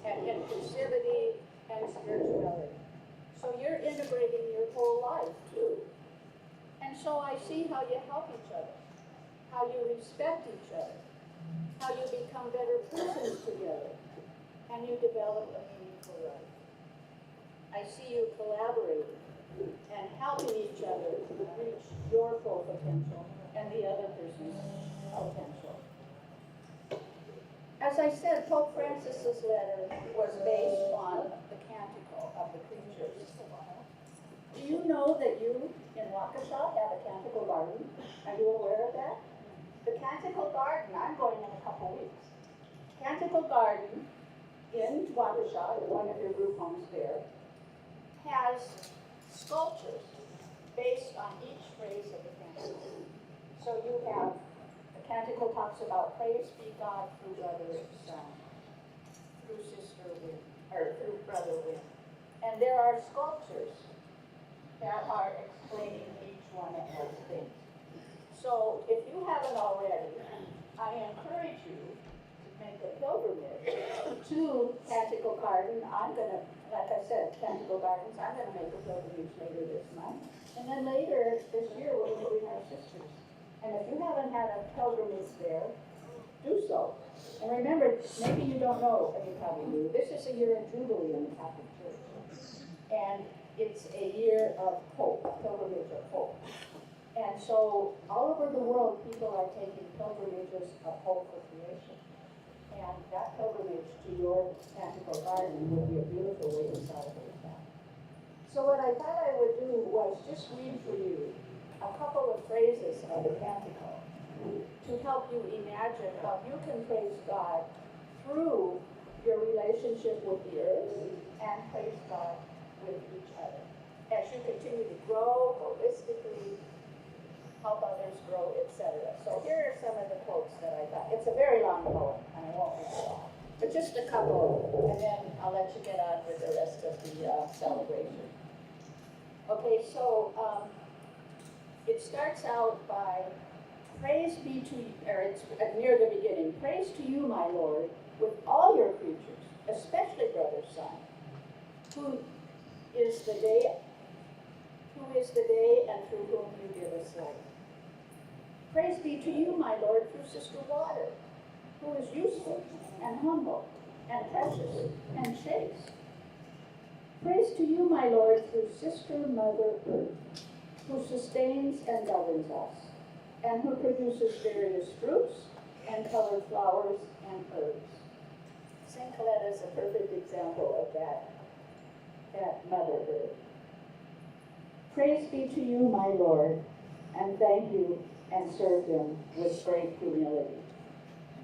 and inclusivity and spirituality. So you're integrating your whole life too. And so I see how you help each other, how you respect each other, how you become better persons together, and you develop a meaningful life. I see you collaborating and helping each other reach your full potential and the other person's potential. As I said, Pope Francis's letter was based on the canticle of the creatures. Do you know that you in Waukesha have a canticle garden? Are you aware of that? The canticle garden, I'm going in a couple weeks. Canticle garden in Waukesha, one of your group homes there, has sculptures based on each phrase of the canticle. So you have, the canticle talks about praise be God through brother son, through sister wind, or through brother wind. And there are sculptures that are explaining each one of those things. So if you haven't already, I encourage you to make a pilgrimage to Canticle Garden. I'm going to, like I said, Canticle Gardens, I'm going to make a pilgrimage later this month. And then later this year, we're going to bring our sisters. And if you haven't had a pilgrimage there, do so. And remember, maybe you don't know, or you probably do, this is a year of Jubilee in the Catholic Church. And it's a year of hope, pilgrimage of hope. And so all over the world, people are taking pilgrimages of hope for creation. And that pilgrimage to your Canticle Garden would be a beautiful way to celebrate that. So what I thought I would do was just read for you a couple of phrases of the Canticle to help you imagine how you can praise God through your relationship with the earth and praise God with each other. As you continue to grow holistically, help others grow, etc. So here are some of the quotes that I got. It's a very long poem, and I won't read it all. But just a couple, and then I'll let you get on with the rest of the celebration. Okay, so it starts out by, praise be to you, or it's near the beginning, praise to you, my Lord, with all your creatures, especially brother son, who is the day and through whom you give us life. Praise be to you, my Lord, through Sister Water, who is useful and humble and precious and chaste. Praise to you, my Lord, through Sister Mother Earth, who sustains and governs us, and who produces various fruits and colored flowers and herbs. St. Coletta is a perfect example of that Mother Earth. Praise be to you, my Lord, and thank you and serve him with great humility.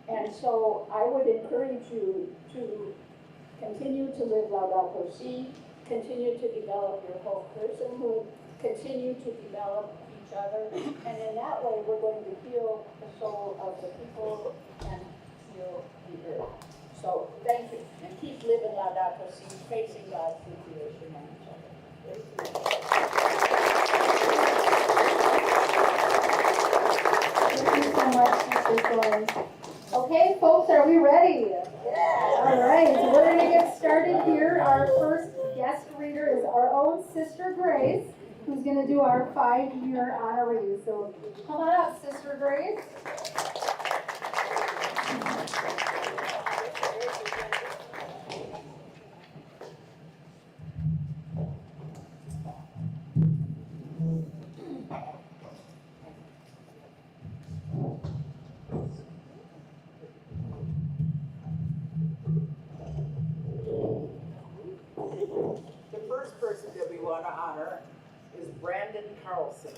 And so I would encourage you to continue to live Laudato Si, continue to develop your whole personhood, continue to develop each other, and in that way we're going to heal the soul of the people and heal the earth. So thank you, and keep living Laudato Si, praising God through creation and each other. Thank you so much, Sister Florence. Okay, folks, are we ready? Yeah. All right, we're going to get started here. Our first guest reader is our own Sister Grace, who's going to do our 5-year honoree. So come on up, Sister Grace. The first person that we want to honor is Brandon Carlson.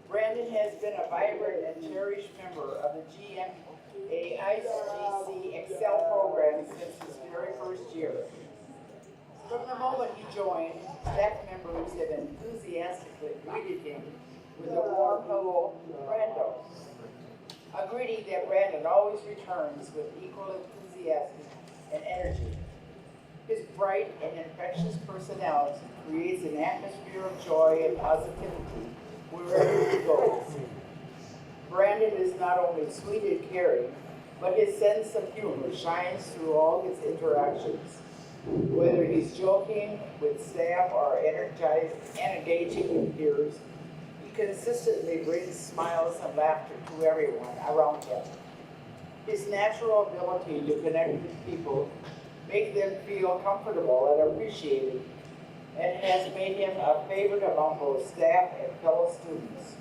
Brandon has been a vibrant and cherished member of the GMAICGC Excel program since his very first year. From the moment he joined, staff members have enthusiastically greeted him with a warm hello, Brando. A greeting that Brandon always returns with equal enthusiasm and energy. His bright and infectious personality creates an atmosphere of joy and positivity wherever he goes. Brandon is not only sweet and caring, but his sense of humor shines through all his interactions. Whether he's joking with staff or engaging with peers, he consistently brings smiles and laughter to everyone around him. His natural ability to connect with people, make them feel comfortable and appreciated, and has made him a favorite among both staff and fellow students.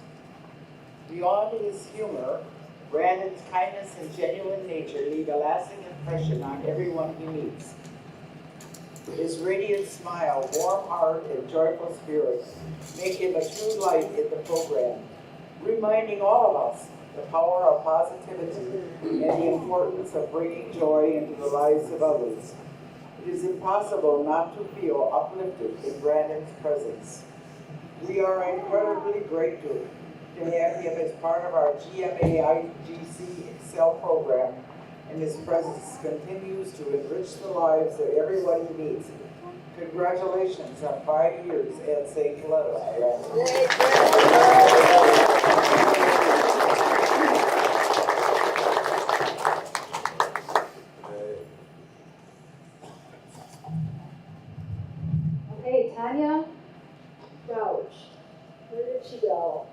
Beyond his humor, Brandon's kindness and genuine nature leave a lasting impression on everyone he meets. His radiant smile, warm heart, and joyful spirit make him a true light in the program, reminding all of us the power of positivity and the importance of bringing joy into the lives of others. It is impossible not to feel uplifted in Brandon's presence. We are incredibly grateful to have him as part of our GMA IGC Excel program, and his presence continues to enrich the lives of everyone he meets. Congratulations on 5 years at St. Coletta. Okay, Tanya Gouch. Where did she go?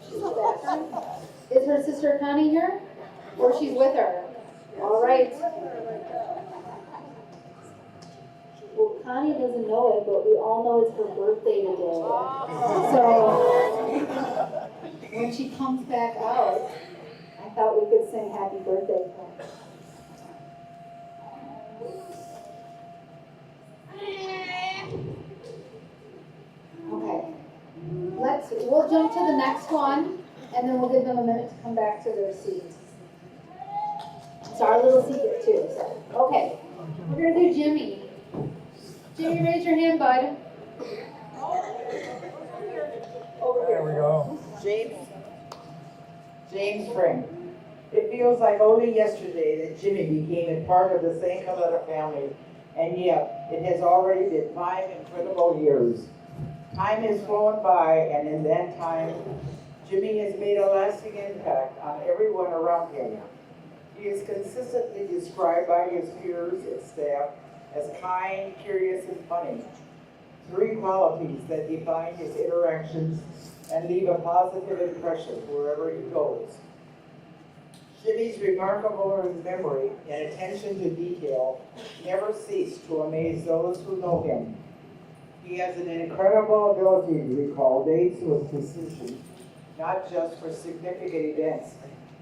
She's not back. Is her sister Connie here? Or she's with her? All right. Well, Connie doesn't know it, but we all know it's her birthday today. So when she comes back out, I thought we could sing happy birthday to her. Okay. We'll jump to the next one, and then we'll give them a minute to come back to their seat. It's our little secret too. So, okay, we're gonna do Jimmy. Jimmy, raise your hand, bud. There we go. James Frank. It feels like only yesterday that Jimmy became a part of the St. Coletta family, and yet it has already been 5 incredible years. Time has flown by, and in that time, Jimmy has made a lasting impact on everyone around him. He is consistently described by his peers and staff as kind, curious, and funny. 3 qualities that define his interactions and leave a positive impression wherever he goes. Jimmy's remarkable memory and attention to detail never cease to amaze those who know him. He has an incredible ability to recall dates with precision, not just for significant events,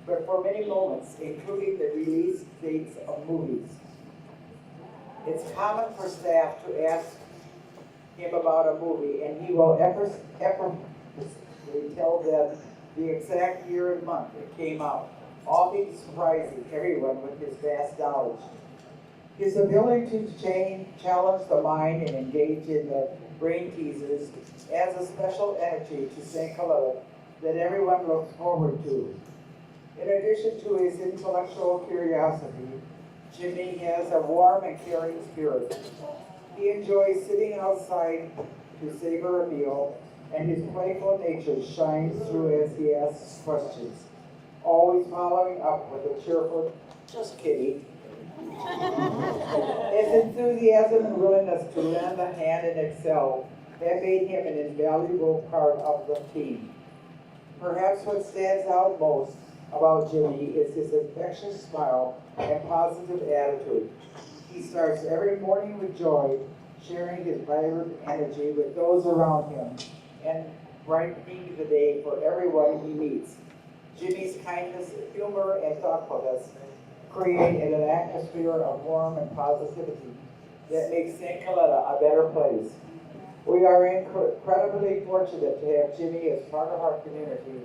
but for many moments, including the release dates of movies. It's common for staff to ask him about a movie, and he will effortlessly tell them the exact year and month it came out, often surprising everyone with his vast knowledge. His ability to challenge the mind and engage in the brain teasers adds a special energy to St. Coletta that everyone looks forward to. In addition to his intellectual curiosity, Jimmy has a warm and caring spirit. He enjoys sitting outside to savor a meal, and his playful nature shines through as he asks questions, always following up with a cheerful, "Just kidding." His enthusiasm and willingness to lend a hand and excel have made him an invaluable part of the team. Perhaps what stands out most about Jimmy is his infectious smile and positive attitude. He starts every morning with joy, sharing his vibrant energy with those around him and brightening the day for everyone he meets. Jimmy's kindness, humor, and thoughtfulness create an atmosphere of warmth and positivity that makes St. Coletta a better place. We are incredibly fortunate to have Jimmy as part of our community,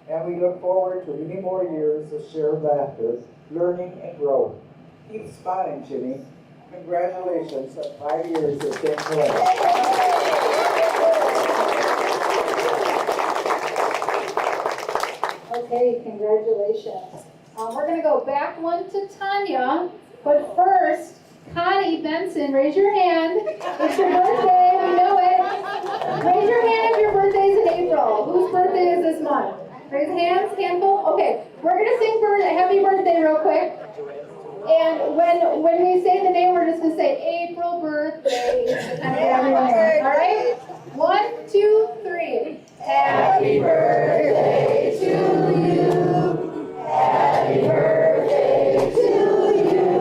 and we look forward to many more years of shared laughter, learning, and growth. Keep smiling, Jimmy. Congratulations on 5 years at St. Coletta. Okay, congratulations. We're going to go back one to Tanya, but first, Connie Benson, raise your hand. It's your birthday, we know it. Raise your hand if your birthday is in April. Whose birthday is this month? Raise hands, handful. Okay, we're gonna sing happy birthday real quick. And when we say the name, we're just gonna say April birthday. Kind of everyone there. All right? 1, 2, 3. Happy birthday to you. Happy birthday to you.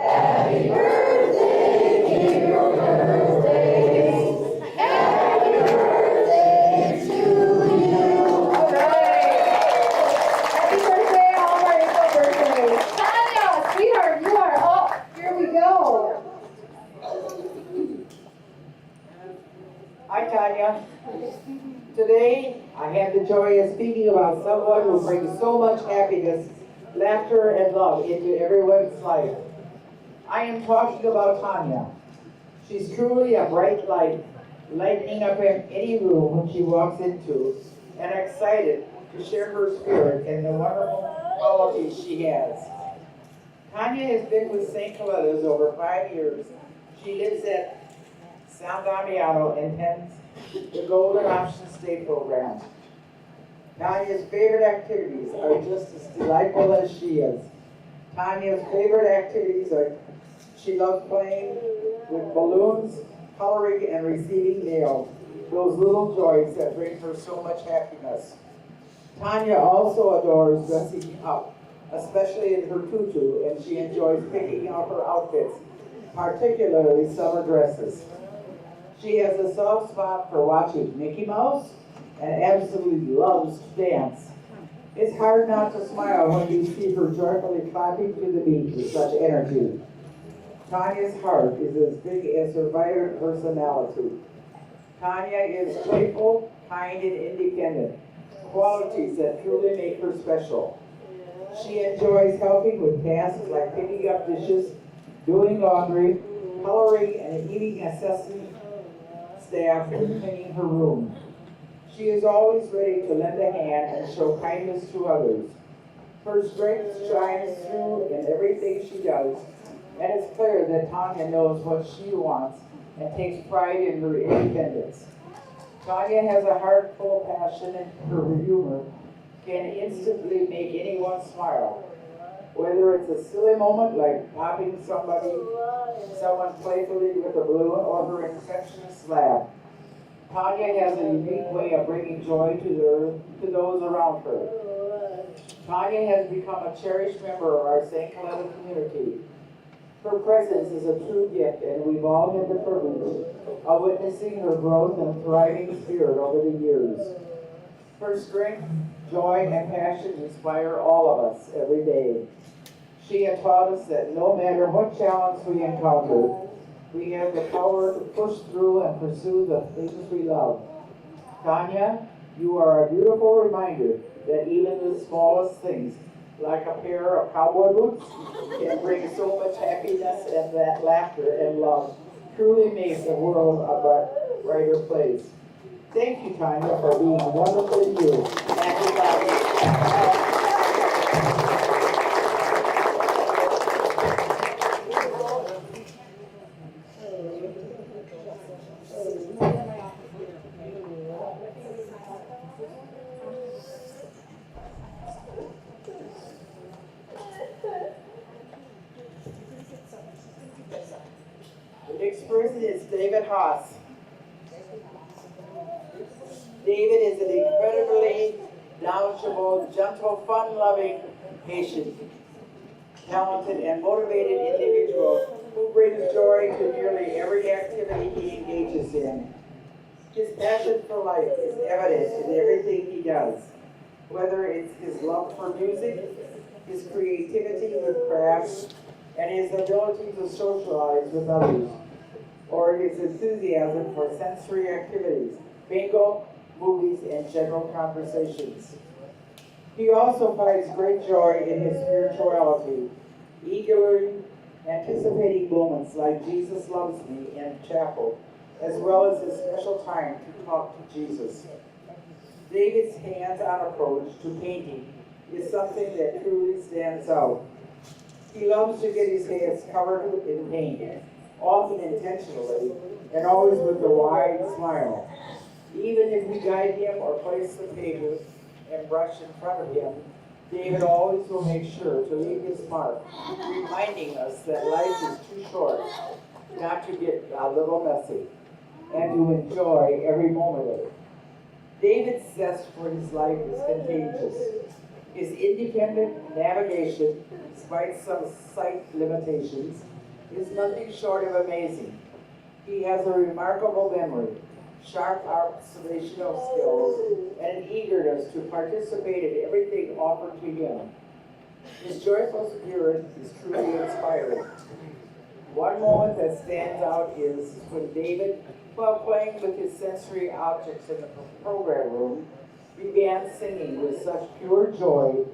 Happy birthday, April birthday. Happy birthday to you. All right. Happy birthday, all of our April birthdays. Tanya, sweetheart, you are up. Here we go. Hi, Tanya. Today, I have the joy of speaking about someone who brings so much happiness, laughter, and love into everyone's life. I am talking about Tanya. She's truly a bright light, lighting up any room when she walks into, and excited to share her spirit and the wonderful qualities she has. Tanya has been with St. Coletta's over 5 years. She lives at San Damiano and attends the Golden Options Day program. Tanya's favorite activities are just as delightful as she is. Tanya's favorite activities are she loves playing with balloons, coloring, and receiving mail. Those little joys that bring her so much happiness. Tanya also adores dressing up, especially in her tutu, and she enjoys picking out her outfits, particularly summer dresses. She has a soft spot for watching Mickey Mouse and absolutely loves to dance. It's hard not to smile when you see her joyfully clapping to the beat with such energy. Tanya's heart is as big as her vibrant personality. Tanya is playful, kind, and independent, qualities that truly make her special. She enjoys helping with tasks like picking up dishes, doing laundry, coloring, and even assisting staff in cleaning her room. She is always ready to lend a hand and show kindness to others. Her strength shines through in everything she does, and it's clear that Tanya knows what she wants and takes pride in her independence. Tanya has a heart full of passion, and her humor can instantly make anyone smile. Whether it's a silly moment like popping someone playfully with a balloon, or her infectious laugh. Tanya has a unique way of bringing joy to those around her. Tanya has become a cherished member of our St. Coletta community. Her presence is a true gift, and we've all had the privilege of witnessing her growth and thriving spirit over the years. Her strength, joy, and passion inspire all of us every day. She has taught us that no matter what challenge we encounter, we have the power to push through and pursue the things we love. Tanya, you are a beautiful reminder that even the smallest things, like a pair of cowboy boots, can bring so much happiness, and that laughter and love truly makes the world a brighter place. Thank you, Tanya, for being wonderful you. Happy birthday. The next person is David Haas. David is an incredibly knowledgeable, gentle, fun-loving, patient, talented, and motivated individual who brings joy to nearly every activity he engages in. His passion for life is evident in everything he does, whether it's his love for music, his creativity with crafts, and his ability to socialize with others, or his enthusiasm for sensory activities, bingo, movies, and general conversations. He also finds great joy in his spirituality, eagerly anticipating moments like Jesus Loves Me in chapel, as well as his special time to talk to Jesus. David's hands-on approach to painting is something that truly stands out. He loves to get his hands covered in paint, often intentionally, and always with a wide smile. Even if we guide him or place the paper and brush in front of him, David always will make sure to leave his mark, reminding us that life is too short not to get a little messy and to enjoy every moment of it. David's zest for his life is contagious. His independent navigation, despite some sight limitations, is nothing short of amazing. He has a remarkable memory, sharp observational skills, and an eagerness to participate in everything offered to him. His joyful spirit is truly inspiring. One moment that stands out is when David, while playing with his sensory objects in the program room, began singing with such pure joy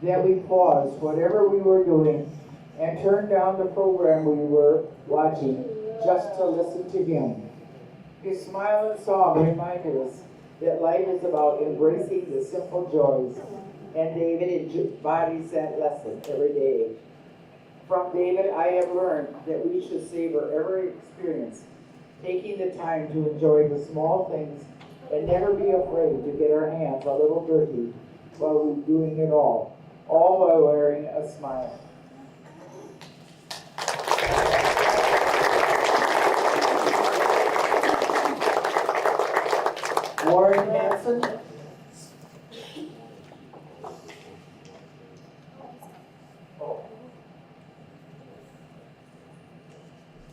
that we paused whatever we were doing and turned down the program we were watching just to listen to him. His smile and song reminded us that life is about embracing the simple joys, and David embodies that lesson every day. From David, I have learned that we should savor every experience, taking the time to enjoy the small things and never be afraid to get our hands a little dirty while we're doing it all while wearing a smile. Warren Hanson.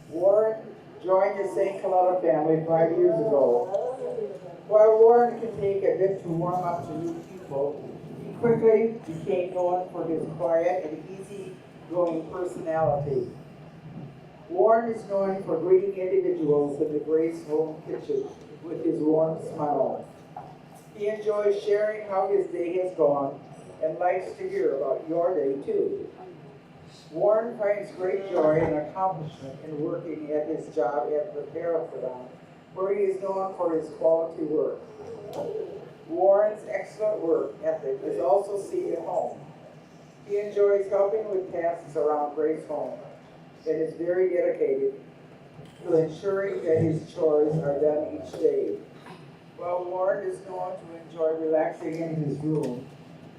Warren joined the St. Coletta family 5 years ago. While Warren can take a bit to warm up to new people, he quickly became known for his quiet and easygoing personality. Warren is known for greeting individuals in the Grace Home kitchen with his warm smile. He enjoys sharing how his day has gone and likes to hear about your day too. Warren finds great joy and accomplishment in working at his job at the Parathon, where he is known for his quality work. Warren's excellent work ethic is also seen at home. He enjoys helping with tasks around Grace Home and is very dedicated to ensuring that his chores are done each day. While Warren is known to enjoy relaxing in his room,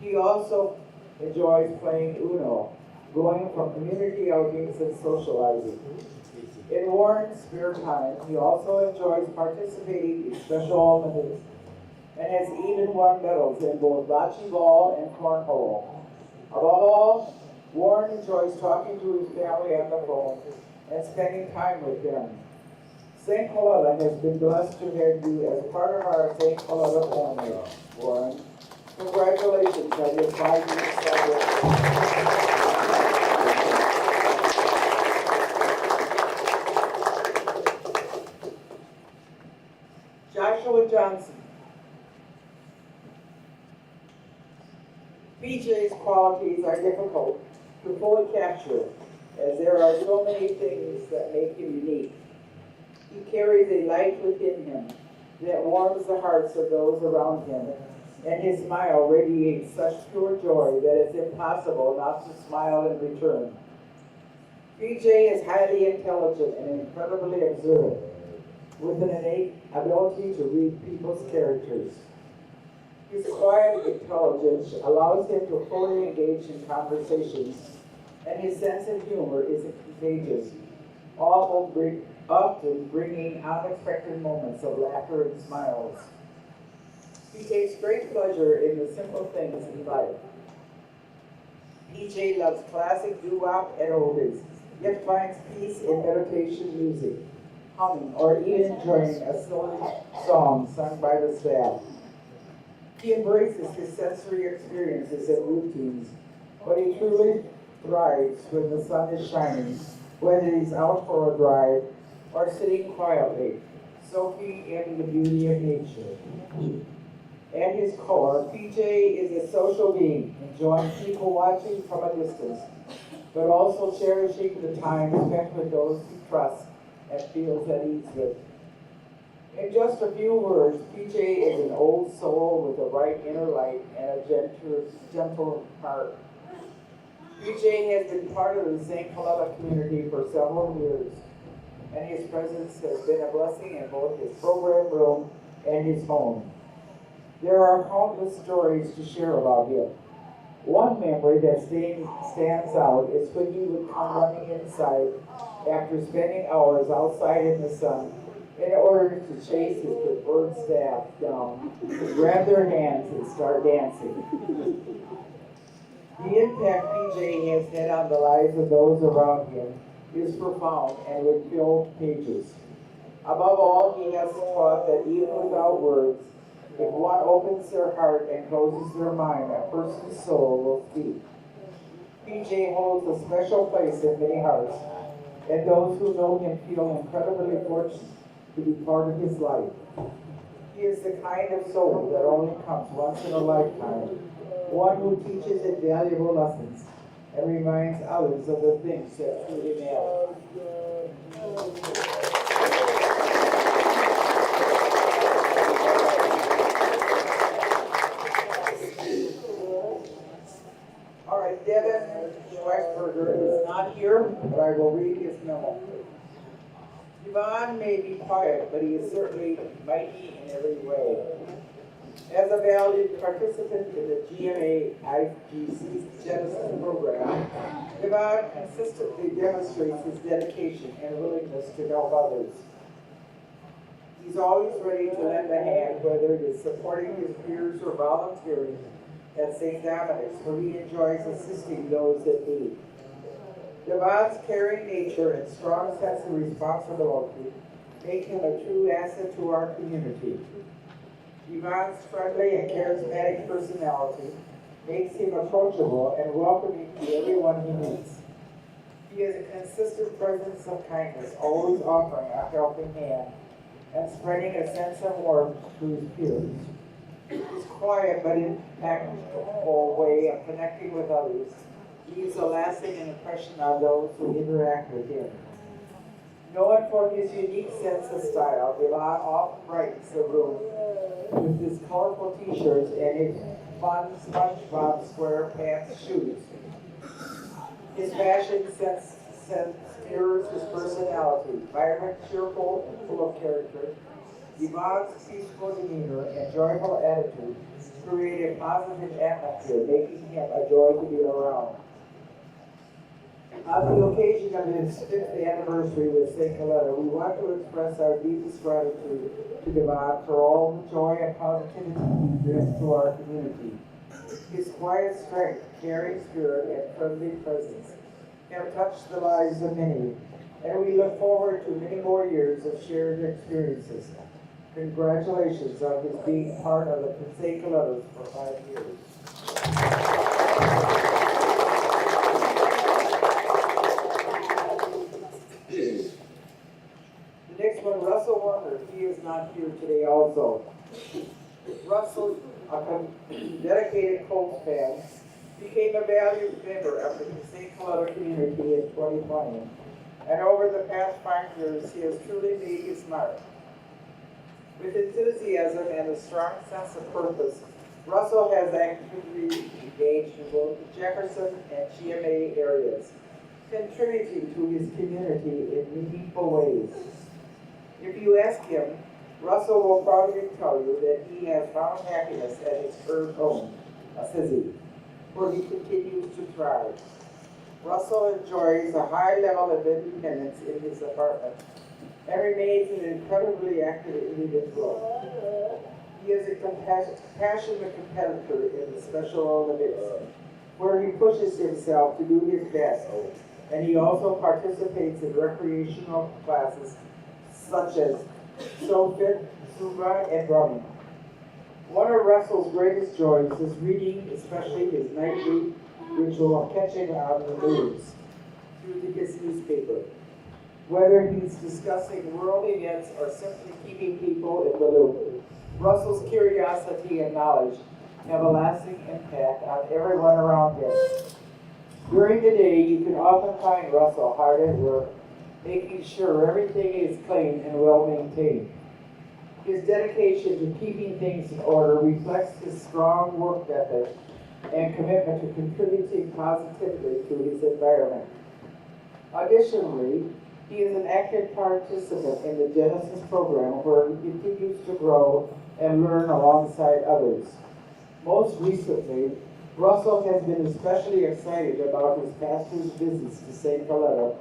he also enjoys playing Uno, going for community outings and socializing. In Warren's spare time, he also enjoys participating in special Olympics and has even won medals in both bocce ball and cornhole. Above all, Warren enjoys talking to his family on the phone and spending time with them. St. Coletta has been blessed to have you as part of our St. Coletta family, Warren. Congratulations on your 5-year celebration. Joshua Johnson. PJ's qualities are difficult to fully capture, as there are so many things that make him unique. He carries a light within him that warms the hearts of those around him, and his smile radiates such pure joy that it's impossible not to smile in return. PJ is highly intelligent and incredibly observant, with an innate ability to read people's characters. His quiet intelligence allows him to fully engage in conversations, and his sense of humor is contagious, often bringing unexpected moments of laughter and smiles. He takes great pleasure in the simple things in life. PJ loves classic doo-wop and oldies, yet finds peace in meditation music, humming, or even enjoying a silly song sung by the staff. He embraces his sensory experiences and routines, but he truly thrives when the sun is shining, whether he's out for a drive or sitting quietly, soaking in the beauty of nature. At his core, PJ is a social being, enjoying people watching from a distance, but also cherishing the time spent with those he trusts and feels at ease with. In just a few words, PJ is an old soul with a bright inner light and a gentle heart. PJ has been part of the St. Coletta community for several years, and his presence has been a blessing in both his program room and his home. There are countless stories to share about him. One memory that stands out is when he would come running inside after spending hours outside in the sun in order to chase his preferred staff down, to grab their hands and start dancing. The impact PJ has had on the lives of those around him is profound and would fill pages. Above all, he has taught that even without words, if one opens their heart and closes their mind, a person's soul will speak. PJ holds a special place in many hearts, and those who know him feel incredibly fortunate to be part of his life. He is the kind of soul that only comes once in a lifetime, one who teaches invaluable lessons and reminds others of the things that truly matter. All right, Devin Schweisberger is not here, but I will read his memo. Yvonne may be quiet, but he is certainly mighty in every way. As a valued participant in the GMA IGC Genesis program, Yvonne consistently demonstrates his dedication and willingness to help others. He's always ready to lend a hand, whether it is supporting his peers or volunteering at St. Dominic's, where he enjoys assisting those in need. Yvonne's caring nature and strong sense of responsibility make him a true asset to our community. Yvonne's friendly and charismatic personality makes him approachable and welcoming to everyone he meets. He is a consistent presence of kindness, always offering a helping hand and spreading a sense of warmth to his peers. His quiet but impactful way of connecting with others leaves a lasting impression on those who interact with him. Known for his unique sense of style, Yvonne often brightens the room with his colorful t-shirts and his fun SpongeBob SquarePants shoes. His fashion sense mirrors his personality, vibrant, cheerful, and full of character. Yvonne's peaceful demeanor and joyful attitude create a positive atmosphere, making him a joy to be around. On the occasion of his 5th anniversary with St. Coletta, we want to express our deepest gratitude to Yvonne for all the joy and positivity he brings to our community. His quiet strength, caring spirit, and friendly presence have touched the lives of many, and we look forward to many more years of shared experiences. Congratulations on his being part of the St. Colettas for 5 years. The next one, Russell Warner. He is not here today also. Russell, a dedicated Colts fan, became a valued member of the St. Coletta community in 2020. And over the past 5 years, he has truly made his mark. With enthusiasm and a strong sense of purpose, Russell has actively engaged in both the Jefferson and GMA areas, contributing to his community in meaningful ways. If you ask him, Russell will probably tell you that he has found happiness at his current home, Assisi, where he continues to thrive. Russell enjoys a high level of independence in his apartment and remains an incredibly active individual. He is a passionate competitor in the Special Olympics, where he pushes himself to do his best, and he also participates in recreational classes such as SoFit, Zumba, and drumming. One of Russell's greatest joys is reading, especially his nightly ritual of catching on the news through his newspaper. Whether he's discussing world events or simply keeping people in the loop, Russell's curiosity and knowledge have a lasting impact on everyone around him. During the day, you can often find Russell hard at work, making sure everything is clean and well maintained. His dedication to keeping things in order reflects his strong work ethic and commitment to contributing positively to his environment. Additionally, he is an active participant in the Genesis program where he continues to grow and learn alongside others. Most recently, Russell has been especially excited about his pastor's visits to St. Coletta,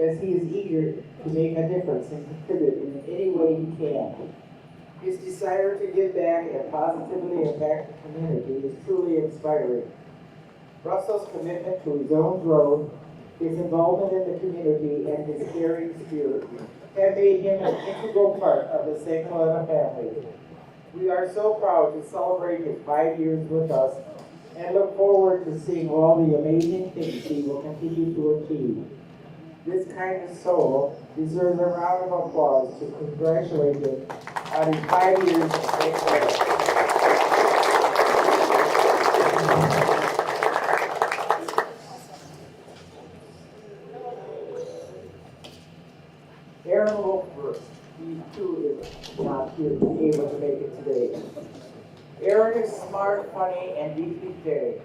as he is eager to make a difference and contribute in any way he can. His desire to give back and positively impact the community is truly inspiring. Russell's commitment to his own growth, his involvement in the community, and his caring spirit have made him an integral part of the St. Coletta family. We are so proud to celebrate his 5 years with us and look forward to seeing all the amazing things he will continue to achieve. This kind soul deserves a round of applause to congratulate him on his 5 years of St. Coletta. Aaron Wolfberg, he too is not here, able to make it today. Aaron is smart, funny, and deeply caring.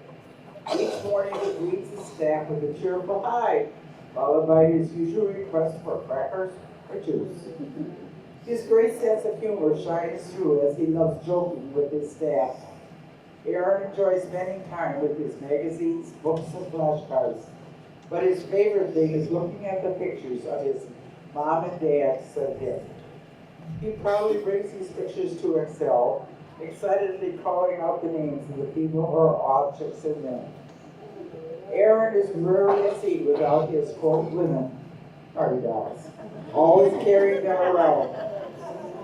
Each morning he greets his staff with a cheerful hi, followed by his usual request for crackers or juice. His great sense of humor shines through as he loves joking with his staff. Aaron enjoys spending time with his magazines, books, and flashcards, but his favorite thing is looking at the pictures of his mom and dad sent him. He proudly brings these pictures to Excel, excitedly calling out the names of the people or objects in them. Aaron is rarely seen without his quote women party dolls, always carrying them around.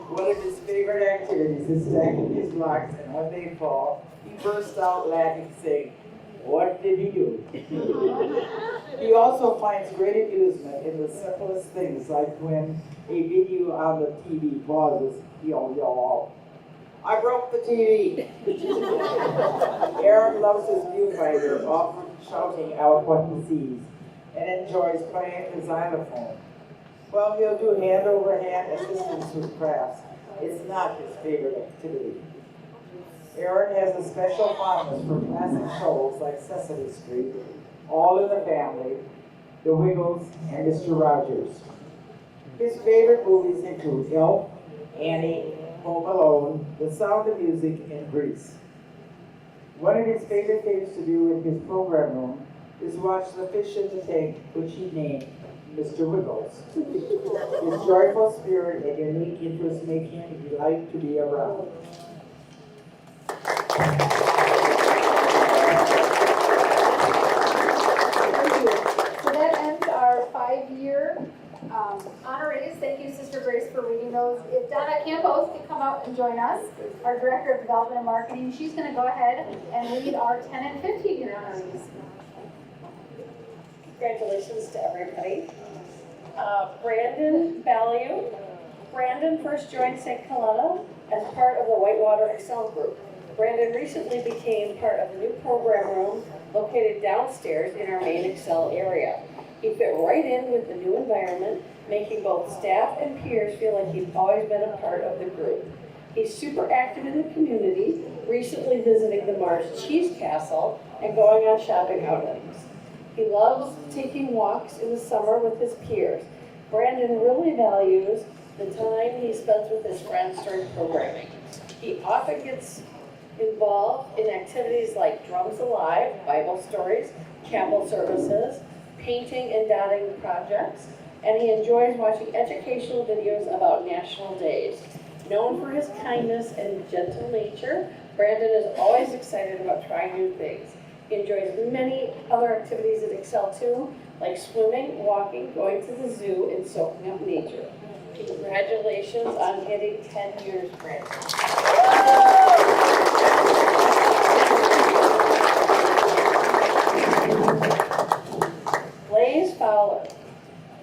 One of his favorite activities is stacking his blocks, and when they fall, he bursts out laughing, saying, "What did he do?" He also finds great amusement in the simplest things, like when a video on the TV pauses, he'll yell out, "I broke the TV!" Aaron loves his viewfinder, often shouting out what he sees, and enjoys playing the xylophone. While he'll do hand-over-hand assistance with crafts, it's not his favorite activity. Aaron has a special fondness for classic shows like Sesame Street, All in the Family, The Wiggles, and Mr. Rogers. His favorite movies include Elf, Annie, Home Alone, The Sound of Music, and Grease. One of his favorite things to do in his program room is watch the fish in the tank, which he named Mr. Wiggles. His joyful spirit and unique interests make him a delight to be around. So that ends our 5-year honorees. Thank you, Sister Grace, for reading those. If Donna Campos can come out and join us, our Director of Development and Marketing, she's going to go ahead and read our 10 and 15-year honorees. Congratulations to everybody. Brandon Ballieu. Brandon first joined St. Coletta as part of the Whitewater Excel Group. Brandon recently became part of the new program room located downstairs in our main Excel area. He fit right in with the new environment, making both staff and peers feel like he's always been a part of the group. He's super active in the community, recently visiting the Mars Cheese Castle and going on shopping outings. He loves taking walks in the summer with his peers. Brandon really values the time he spends with his friends during programming. He often gets involved in activities like Drums Alive, Bible stories, chapel services, painting and dotting projects, and he enjoys watching educational videos about national days. Known for his kindness and gentle nature, Brandon is always excited about trying new things. He enjoys many other activities at Excel too, like swimming, walking, going to the zoo, and soaking up nature. Congratulations on hitting 10 years, Brandon. Blaze Fowler.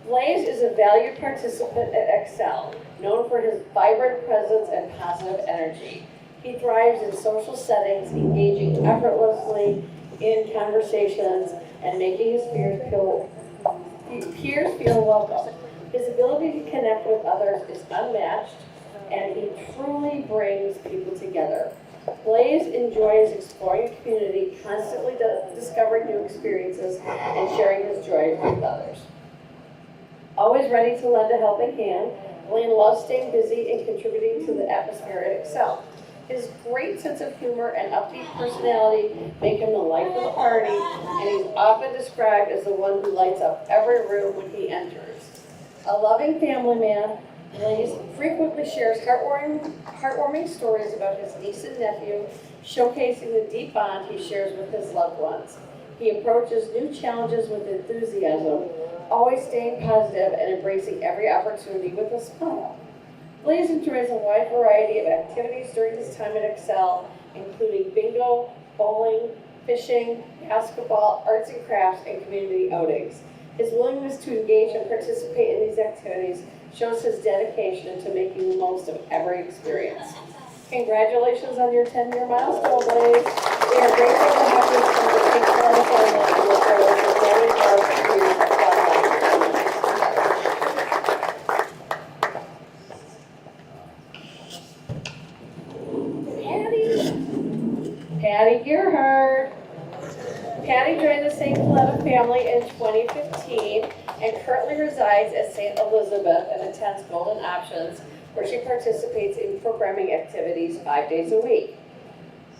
Blaze is a valued participant at Excel, known for his vibrant presence and positive energy. He thrives in social settings, engaging effortlessly in conversations and making his peers feel welcome. His ability to connect with others is unmatched, and he truly brings people together. Blaze enjoys exploring a community, constantly discovering new experiences, and sharing his joy with others. Always ready to lend a helping hand, Blaine loves staying busy and contributing to the atmosphere at Excel. His great sense of humor and upbeat personality make him the life of the party, and he's often described as the one who lights up every room when he enters. A loving family man, Blaze frequently shares heartwarming stories about his niece and nephew, showcasing the deep bond he shares with his loved ones. He approaches new challenges with enthusiasm, always staying positive and embracing every opportunity with a smile. Blaze enjoys a wide variety of activities during his time at Excel, including bingo, bowling, fishing, basketball, arts and crafts, and community outings. His willingness to engage and participate in these activities shows his dedication to making the most of every experience. Congratulations on your 10-year milestone, Blaze. We are grateful to have you come to take part in the family and look forward to many more years of fun life. Patty Gerhard. Patty joined the St. Coletta family in 2015 and currently resides at St. Elizabeth and attends Golden Options, where she participates in programming activities 5 days a week.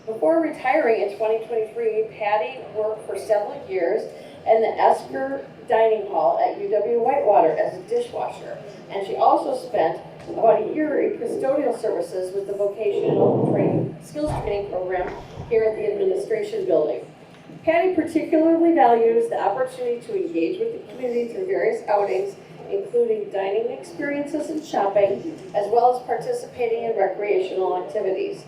Before retiring in 2023, Patty worked for several years in the Esker Dining Hall at UW-Whitewater as a dishwasher, and she also spent about a year in custodial services with the Vocational Skills Training Program here at the Administration Building. Patty particularly values the opportunity to engage with the community through various outings, including dining experiences and shopping, as well as participating in recreational activities.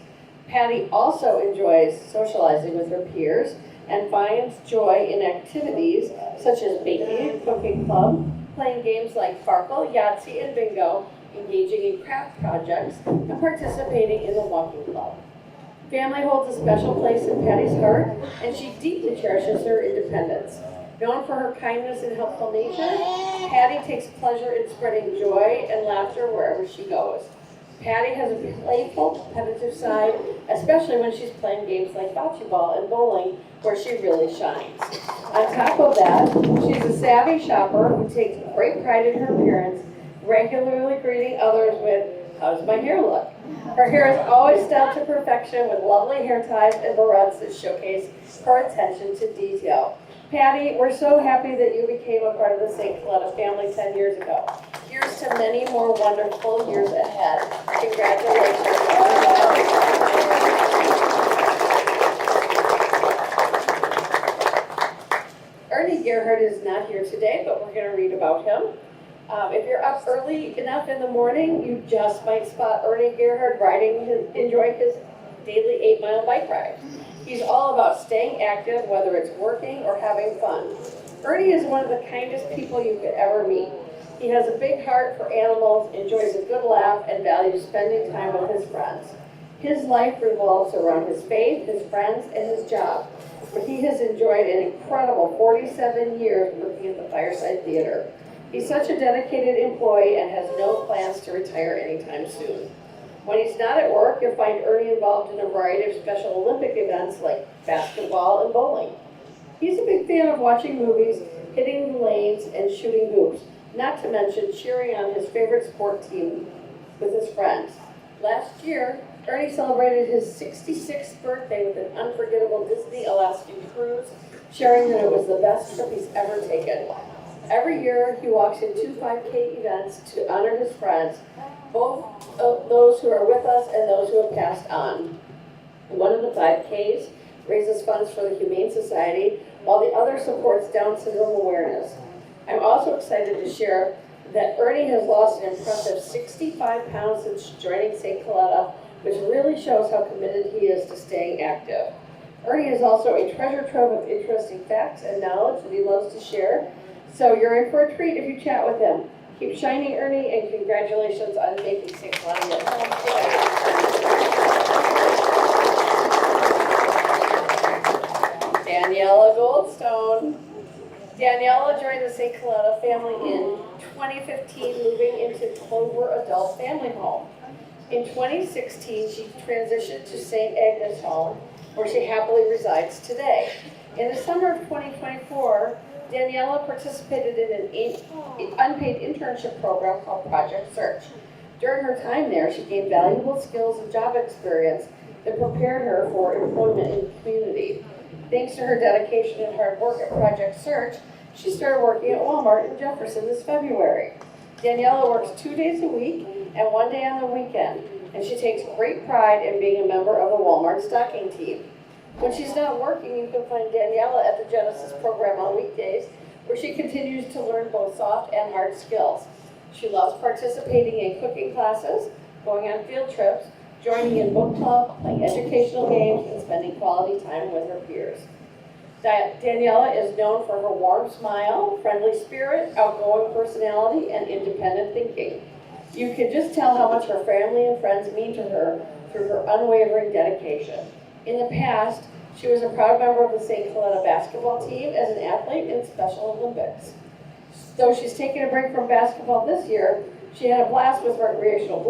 Patty also enjoys socializing with her peers and finds joy in activities such as baking and cooking club, playing games like Farkle, Yahtzee, and Bingo, engaging in craft projects, and participating in the walking club. Family holds a special place in Patty's heart, and she deeply cherishes her independence. Known for her kindness and helpful nature, Patty takes pleasure in spreading joy and laughter wherever she goes. Patty has a playful, competitive side, especially when she's playing games like bocce ball and bowling, where she really shines. On top of that, she's a savvy shopper who takes great pride in her appearance, regularly greeting others with, "How's my hair look?" Her hair is always styled to perfection with lovely hair ties and barrettes that showcase her attention to detail. Patty, we're so happy that you became a part of the St. Coletta family 10 years ago. Here's to many more wonderful years ahead. Congratulations. Ernie Gerhard is not here today, but we're going to read about him. If you're up early enough in the morning, you just might spot Ernie Gerhard enjoying his daily 8-mile bike ride. He's all about staying active, whether it's working or having fun. Ernie is one of the kindest people you could ever meet. He has a big heart for animals, enjoys a good laugh, and values spending time with his friends. His life revolves around his faith, his friends, and his job, where he has enjoyed an incredible 47 years working at the Fireside Theater. He's such a dedicated employee and has no plans to retire anytime soon. When he's not at work, you'll find Ernie involved in a variety of Special Olympic events like basketball and bowling. He's a big fan of watching movies, hitting the lanes, and shooting hoops, not to mention cheering on his favorite sport team with his friends. Last year, Ernie celebrated his 66th birthday with an unforgettable Disney Alaskan cruise, sharing that it was the best trip he's ever taken. Every year, he walks in 2 5K events to honor his friends, both of those who are with us and those who have passed on. One of the 5Ks raises funds for the Humane Society, while the other supports Down syndrome awareness. I'm also excited to share that Ernie has lost an impressive 65 pounds since joining St. Coletta, which really shows how committed he is to staying active. Ernie is also a treasure trove of interesting facts and knowledge that he loves to share, so you're in for a treat if you chat with him. Keep shining, Ernie, and congratulations on making St. Coletta your home. Daniela Goldstone. Daniela joined the St. Coletta family in 2015, moving into Clover Adult Family Home. In 2016, she transitioned to St. Agnes Home, where she happily resides today. In the summer of 2024, Daniela participated in an unpaid internship program called Project Search. During her time there, she gained valuable skills and job experience that prepared her for employment in the community. Thanks to her dedication and hard work at Project Search, she started working at Walmart in Jefferson this February. Daniela works 2 days a week and 1 day on the weekend, and she takes great pride in being a member of the Walmart stocking team. When she's not working, you can find Daniela at the Genesis program on weekdays, where she continues to learn both soft and hard skills. She loves participating in cooking classes, going on field trips, joining in book club, playing educational games, and spending quality time with her peers. Daniela is known for her warm smile, friendly spirit, outgoing personality, and independent thinking. You can just tell how much her family and friends mean to her through her unwavering dedication. In the past, she was a proud member of the St. Coletta basketball team as an athlete in Special Olympics. Though she's taken a break from basketball this year, she had a blast with recreational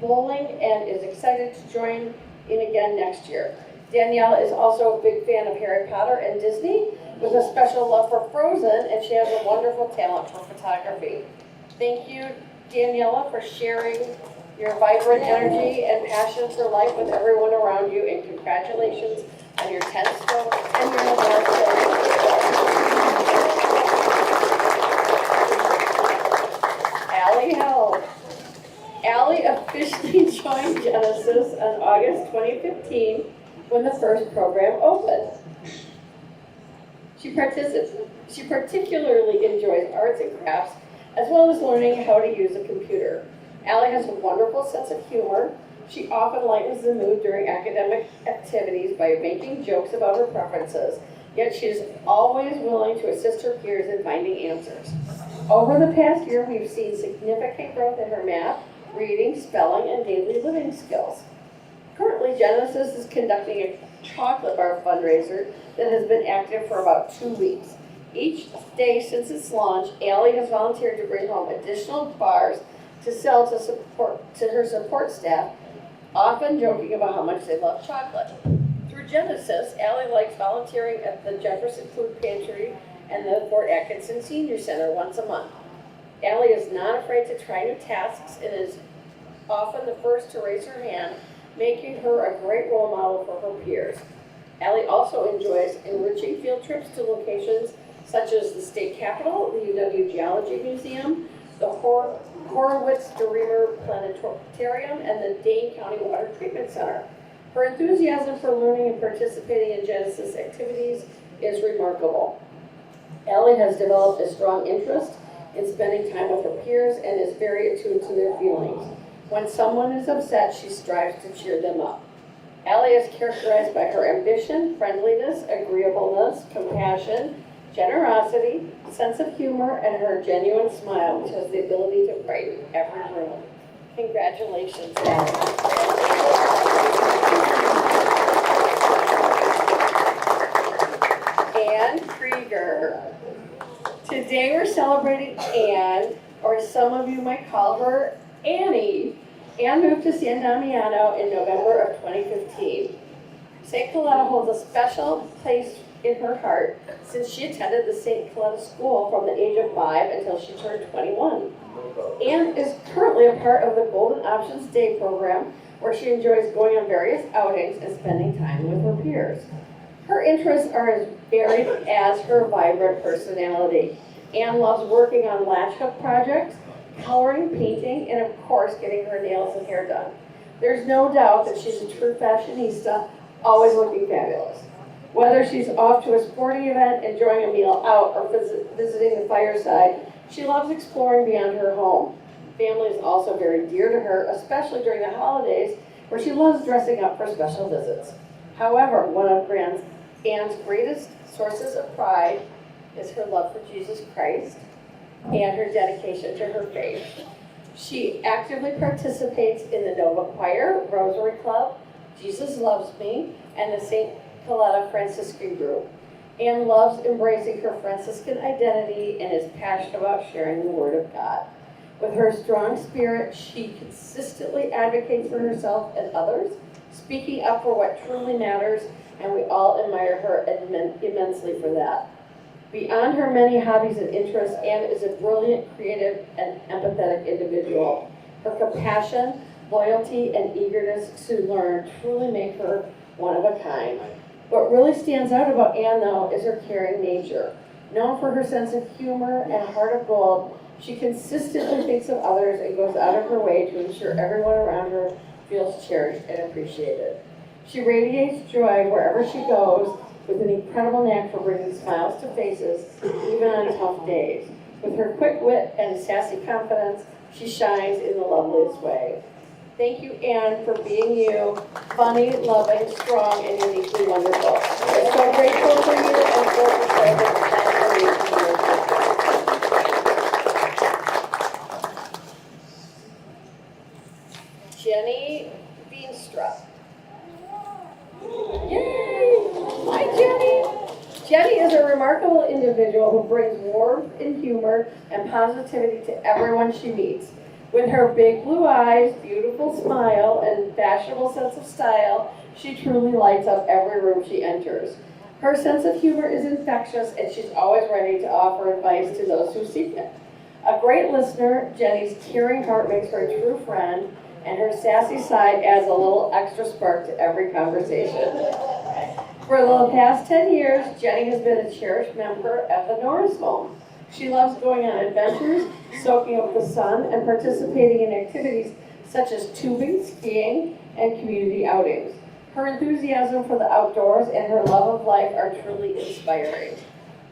bowling and is excited to join in again next year. Daniela is also a big fan of Harry Potter and Disney, with a special love for Frozen, and she has a wonderful talent for photography. Thank you, Daniela, for sharing your vibrant energy and passion for life with everyone around you, and congratulations on your 10th stroke and your Allie Held. Allie officially joined Genesis on August 2015 when the first program opened. She particularly enjoys arts and crafts, as well as learning how to use a computer. Allie has a wonderful sense of humor. She often lightens the mood during academic activities by making jokes about her preferences, yet she is always willing to assist her peers in finding answers. Over the past year, we've seen significant growth in her math, reading, spelling, and daily living skills. Currently, Genesis is conducting a chocolate bar fundraiser that has been active for about 2 weeks. Each day since its launch, Allie has volunteered to bring home additional bars to sell to her support staff, often joking about how much they love chocolate. Through Genesis, Allie likes volunteering at the Jefferson Food Pantry and the Fort Atkinson Senior Center once a month. Allie is not afraid to try new tasks and is often the first to raise her hand, making her a great role model for her peers. Allie also enjoys enriching field trips to locations such as the State Capitol, the UW Geology Museum, the Horowitz-DeReamer Planetarium, and the Dane County Water Treatment Center. Her enthusiasm for learning and participating in Genesis activities is remarkable. Allie has developed a strong interest in spending time with her peers and is very attuned to their feelings. When someone is upset, she strives to cheer them up. Allie is characterized by her ambition, friendliness, agreeableness, compassion, generosity, sense of humor, and her genuine smile, which has the ability to brighten every room. Congratulations, Allie. Anne Krieger. Today we're celebrating Anne, or some of you might call her Annie. Anne moved to San Damiano in November of 2015. St. Coletta holds a special place in her heart since she attended the St. Coletta School from the age of 5 until she turned 21. Anne is currently a part of the Golden Options Day program, where she enjoys going on various outings and spending time with her peers. Her interests are as varied as her vibrant personality. Anne loves working on latch hook projects, coloring, painting, and of course getting her nails and hair done. There's no doubt that she's a true fashionista, always looking fabulous. Whether she's off to a sporting event, enjoying a meal out, or visiting the fireside, she loves exploring beyond her home. Family is also very dear to her, especially during the holidays, where she loves dressing up for special visits. However, one of Anne's greatest sources of pride is her love for Jesus Christ and her dedication to her faith. She actively participates in the Nova Choir, Rosary Club, Jesus Loves Me, and the St. Coletta Franciscan Group. Anne loves embracing her Franciscan identity and is passionate about sharing the Word of God. With her strong spirit, she consistently advocates for herself and others, speaking up for what truly matters, and we all admire her immensely for that. Beyond her many hobbies and interests, Anne is a brilliant, creative, and empathetic individual. Her compassion, loyalty, and eagerness to learn truly make her one of a kind. What really stands out about Anne, though, is her caring nature. Known for her sense of humor and heart of gold, she consistently thinks of others and goes out of her way to ensure everyone around her feels cherished and appreciated. She radiates joy wherever she goes, with an incredible knack for bringing smiles to faces, even on tough days. With her quick wit and sassy confidence, she shines in the loveliest way. Thank you, Anne, for being you, funny, loving, strong, and uniquely wonderful. We're so grateful for you and for the transformation you are taking. Jenny Beanstrup. Yay! Hi, Jenny! Jenny is a remarkable individual who brings warmth and humor and positivity to everyone she meets. With her big blue eyes, beautiful smile, and fashionable sense of style, she truly lights up every room she enters. Her sense of humor is infectious, and she's always ready to offer advice to those who seek it. A great listener, Jenny's caring heart makes her a true friend, and her sassy side adds a little extra spark to every conversation. For the past 10 years, Jenny has been a cherished member of the Norris home. She loves going on adventures, soaking up the sun, and participating in activities such as tubing, skiing, and community outings. Her enthusiasm for the outdoors and her love of life are truly inspiring.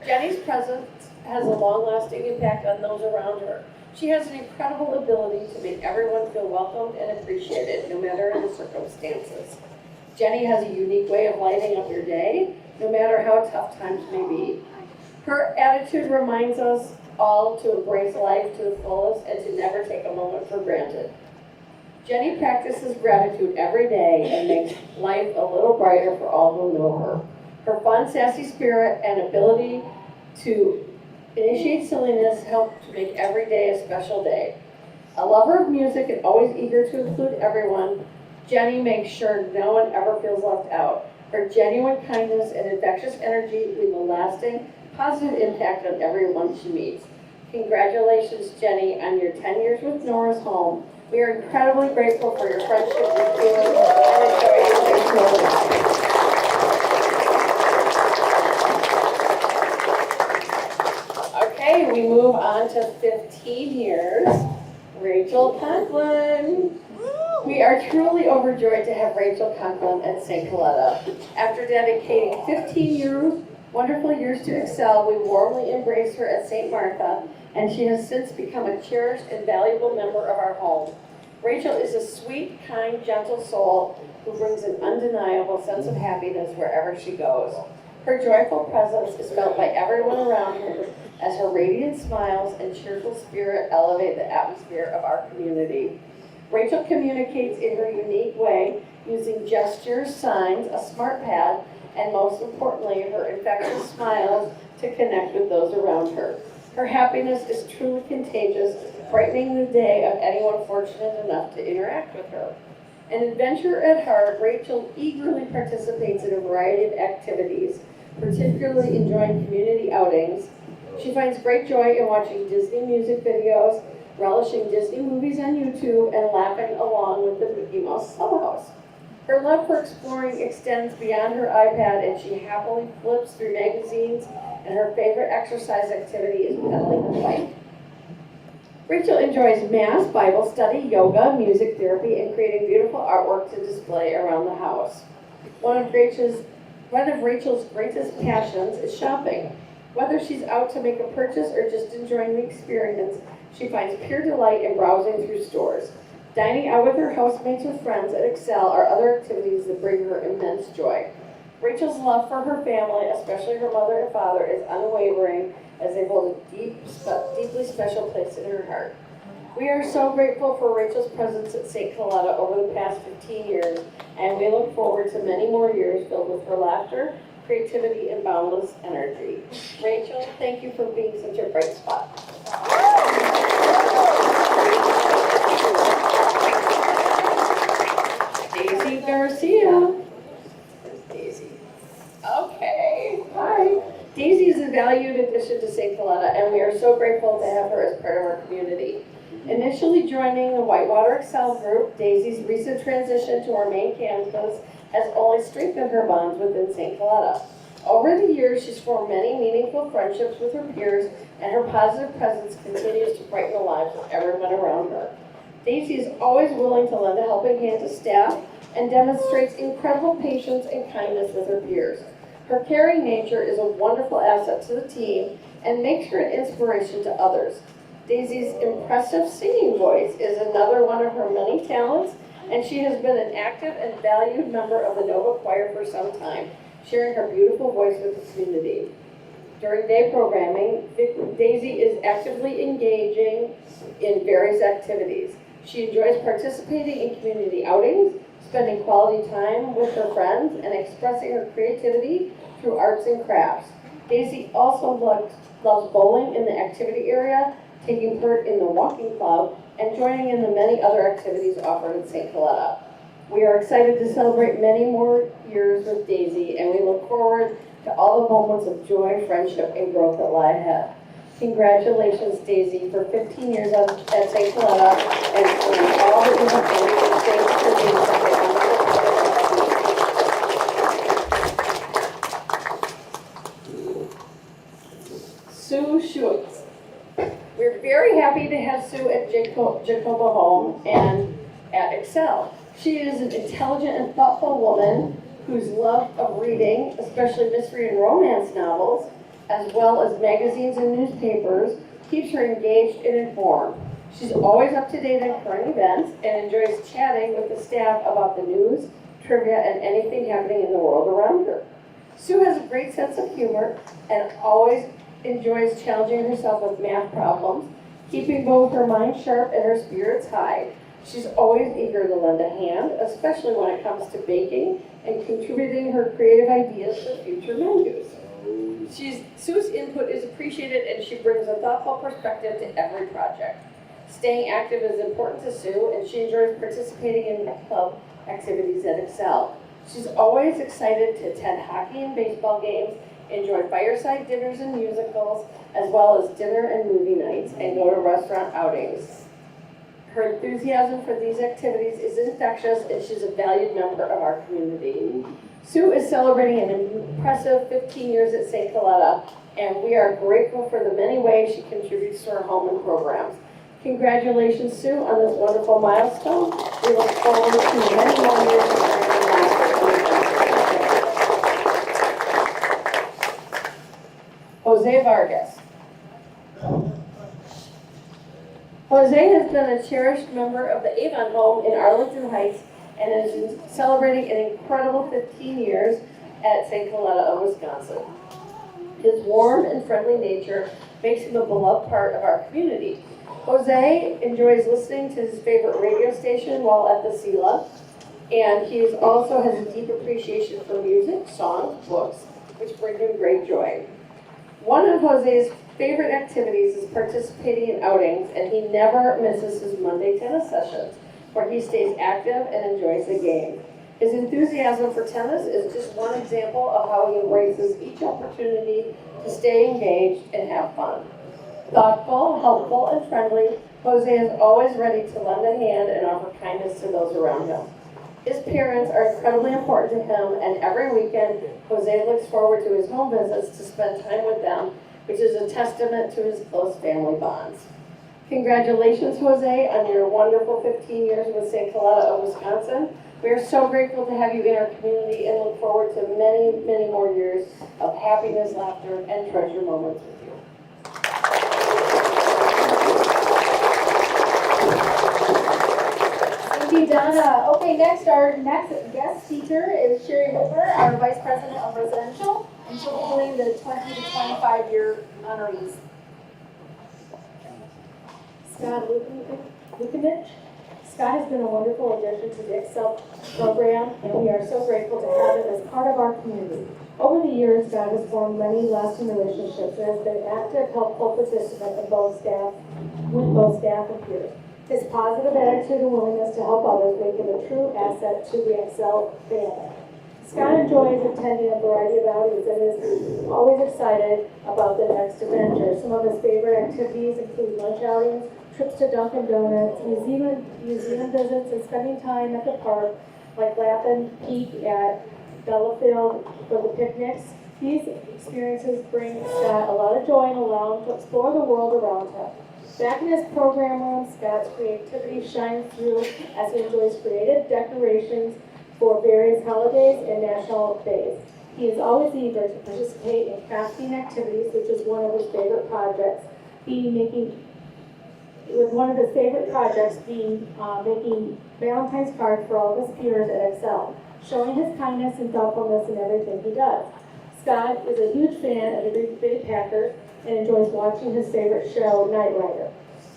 Jenny's presence has a long-lasting impact on those around her. She has an incredible ability to make everyone feel welcomed and appreciated, no matter the circumstances. Jenny has a unique way of lighting up your day, no matter how tough times may be. Her attitude reminds us all to embrace life to the fullest and to never take a moment for granted. Jenny practices gratitude every day and makes life a little brighter for all who know her. Her fun, sassy spirit and ability to initiate silliness help to make every day a special day. A lover of music and always eager to include everyone, Jenny makes sure no one ever feels left out. Her genuine kindness and infectious energy leave a lasting, positive impact on everyone she meets. Congratulations, Jenny, on your 10 years with Norris Home. We are incredibly grateful for your friendship with you and enjoy your next moment. Okay, we move on to 15 years. Rachel Conklin. We are truly overjoyed to have Rachel Conklin at St. Coletta. After dedicating 15 wonderful years to Excel, we warmly embraced her at St. Martha, and she has since become a cherished and valuable member of our home. Rachel is a sweet, kind, gentle soul who brings an undeniable sense of happiness wherever she goes. Her joyful presence is felt by everyone around her as her radiant smiles and cheerful spirit elevate the atmosphere of our community. Rachel communicates in her unique way using gestures, signs, a smart pad, and most importantly, her infectious smiles to connect with those around her. Her happiness is truly contagious, brightening the day of anyone fortunate enough to interact with her. An adventurer at heart, Rachel eagerly participates in a variety of activities, particularly enjoying community outings. She finds great joy in watching Disney music videos, relishing Disney movies on YouTube, and laughing along with the Mickey Mouse Clubhouse. Her love for exploring extends beyond her iPad, and she happily flips through magazines, and her favorite exercise activity is pedaling her bike. Rachel enjoys Mass, Bible study, yoga, music therapy, and creating beautiful artwork to display around the house. One of Rachel's greatest passions is shopping. Whether she's out to make a purchase or just enjoying the experience, she finds pure delight in browsing through stores. Dining out with her housemates or friends at Excel are other activities that bring her immense joy. Rachel's love for her family, especially her mother and father, is unwavering as they hold a deeply special place in her heart. We are so grateful for Rachel's presence at St. Coletta over the past 15 years, and we look forward to many more years filled with her laughter, creativity, and boundless energy. Rachel, thank you for being such a bright spot. there. See ya. There's Daisy. Okay, hi. Daisy is a valued addition to St. Coletta, and we are so grateful to have her as part of our community. Initially joining the Whitewater Excel group, Daisy's recent transition to our main campus has only strengthened her bonds within St. Coletta. Over the years, she's formed many meaningful friendships with her peers, and her positive presence continues to brighten the lives of everyone around her. Daisy is always willing to lend a helping hand to staff and demonstrates incredible patience and kindness with her peers. Her caring nature is a wonderful asset to the team and makes her an inspiration to others. Daisy's impressive singing voice is another one of her many talents, and she has been an active and valued member of the Nova Choir for some time, sharing her beautiful voice with the community. During day programming, Daisy is actively engaging in various activities. She enjoys participating in community outings, spending quality time with her friends, and expressing her creativity through arts and crafts. Daisy also loves bowling in the activity area, taking part in the walking club, and joining in the many other activities offered at St. Coletta. We are excited to celebrate many more years with Daisy, and we look forward to all the moments of joy, friendship, and growth that lie ahead. Congratulations, Daisy, for 15 years at St. Coletta, and for all that you have done. Thanks for being such a wonderful Sue Schutz. We're very happy to have Sue at Jacoba Home and at Excel. She is an intelligent and thoughtful woman whose love of reading, especially mystery and romance novels, as well as magazines and newspapers, keeps her engaged and informed. She's always up to date on current events and enjoys chatting with the staff about the news, trivia, and anything happening in the world around her. Sue has a great sense of humor and always enjoys challenging herself with math problems, keeping both her mind sharp and her spirits high. She's always eager to lend a hand, especially when it comes to baking and contributing her creative ideas for future menus. Sue's input is appreciated, and she brings a thoughtful perspective to every project. Staying active is important to Sue, and she enjoys participating in club activities at Excel. She's always excited to attend hockey and baseball games, enjoy fireside dinners and musicals, as well as dinner and movie nights, and go to restaurant outings. Her enthusiasm for these activities is infectious, and she's a valued member of our community. Sue is celebrating an impressive 15 years at St. Coletta, and we are grateful for the many ways she contributes to our home and programs. Congratulations, Sue, on this wonderful milestone. We look forward to many more years of sharing our lives. Jose Vargas. Jose has been a cherished member of the Avon Home in Arlington Heights and is celebrating an incredible 15 years at St. Coletta of Wisconsin. His warm and friendly nature makes him a beloved part of our community. Jose enjoys listening to his favorite radio station while at the SELA, and he also has a deep appreciation for music, songs, books, which bring him great joy. One of Jose's favorite activities is participating in outings, and he never misses his Monday tennis sessions, where he stays active and enjoys the game. His enthusiasm for tennis is just one example of how he embraces each opportunity to stay engaged and have fun. Thoughtful, helpful, and friendly, Jose is always ready to lend a hand and offer kindness to those around him. His parents are incredibly important to him, and every weekend, Jose looks forward to his home visits to spend time with them, which is a testament to his close family bonds. Congratulations, Jose, on your wonderful 15 years with St. Coletta of Wisconsin. We are so grateful to have you in our community and look forward to many, many more years of happiness, laughter, and treasure moments with you. Thank you, Donna. Okay, our next guest speaker is Sherry Whitmer, our Vice President of Residential, and she'll be doing the 20 to 25 year honorees. Scott Lukovich. Scott has been a wonderful addition to the Excel program, and we are so grateful to have him as part of our community. Over the years, Scott has formed many lasting relationships and has been an active, helpful participant with both staff and peers. His positive attitude and willingness to help others make him a true asset to the Excel family. Scott enjoys attending a variety of outings and is always excited about the next adventure. Some of his favorite activities include lunch outings, trips to Dunkin' Donuts, museum visits, and spending time at the park, like Lappin Peak at Bellafield for the picnics. These experiences bring Scott a lot of joy and allow him to explore the world around him. Back in his program room, Scott's creativity shines through as he enjoys creative decorations for various holidays and national days. He is always eager to participate in crafting activities, which is one of his favorite projects, making Valentine's cards for all of his peers at Excel, showing his kindness and thoughtfulness in everything he does. Scott is a huge fan of the Green Bay Packers and enjoys watching his favorite show, Knight Rider.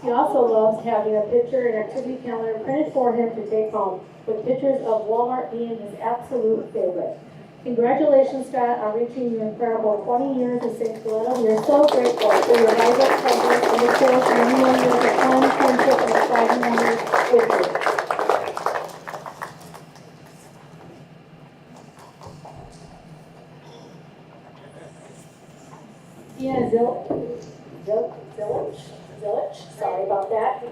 He also loves having a picture and activity calendar printed for him to take home, with pictures of Walmart being his absolute favorite. Congratulations, Scott, on reaching your incredible 20 years at St. Coletta. We are so grateful for your rise up presence and look forward to many more years of fun, friendship, and exciting memories with you. Tina Zillich, sorry about that,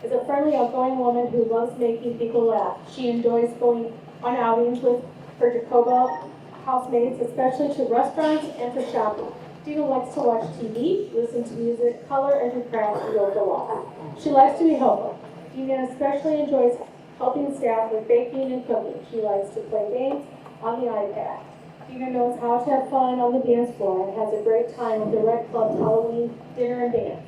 is a friendly, outgoing woman who loves making people laugh. She enjoys going on outings with her Jacoba housemates, especially to restaurants and for shopping. Tina likes to watch TV, listen to music, color, and do crafts and go for walks. She likes to be helpful. Tina especially enjoys helping staff with baking and cooking. She likes to play games on the iPad. Tina knows how to have fun on the dance floor and has a great time at the Red Club's Halloween dinner and dance.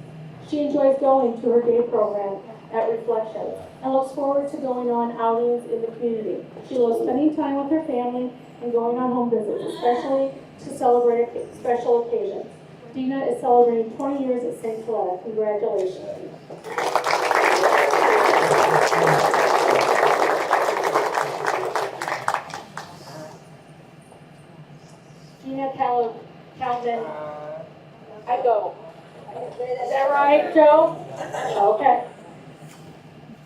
She enjoys going to her day program at Reflections and looks forward to going on outings in the community. She loves spending time with her family and going on home visits, especially to celebrate special occasions. Dina is celebrating 20 years at St. Coletta. Congratulations. Gina Calvin, I go. Is that right, Joe? Okay.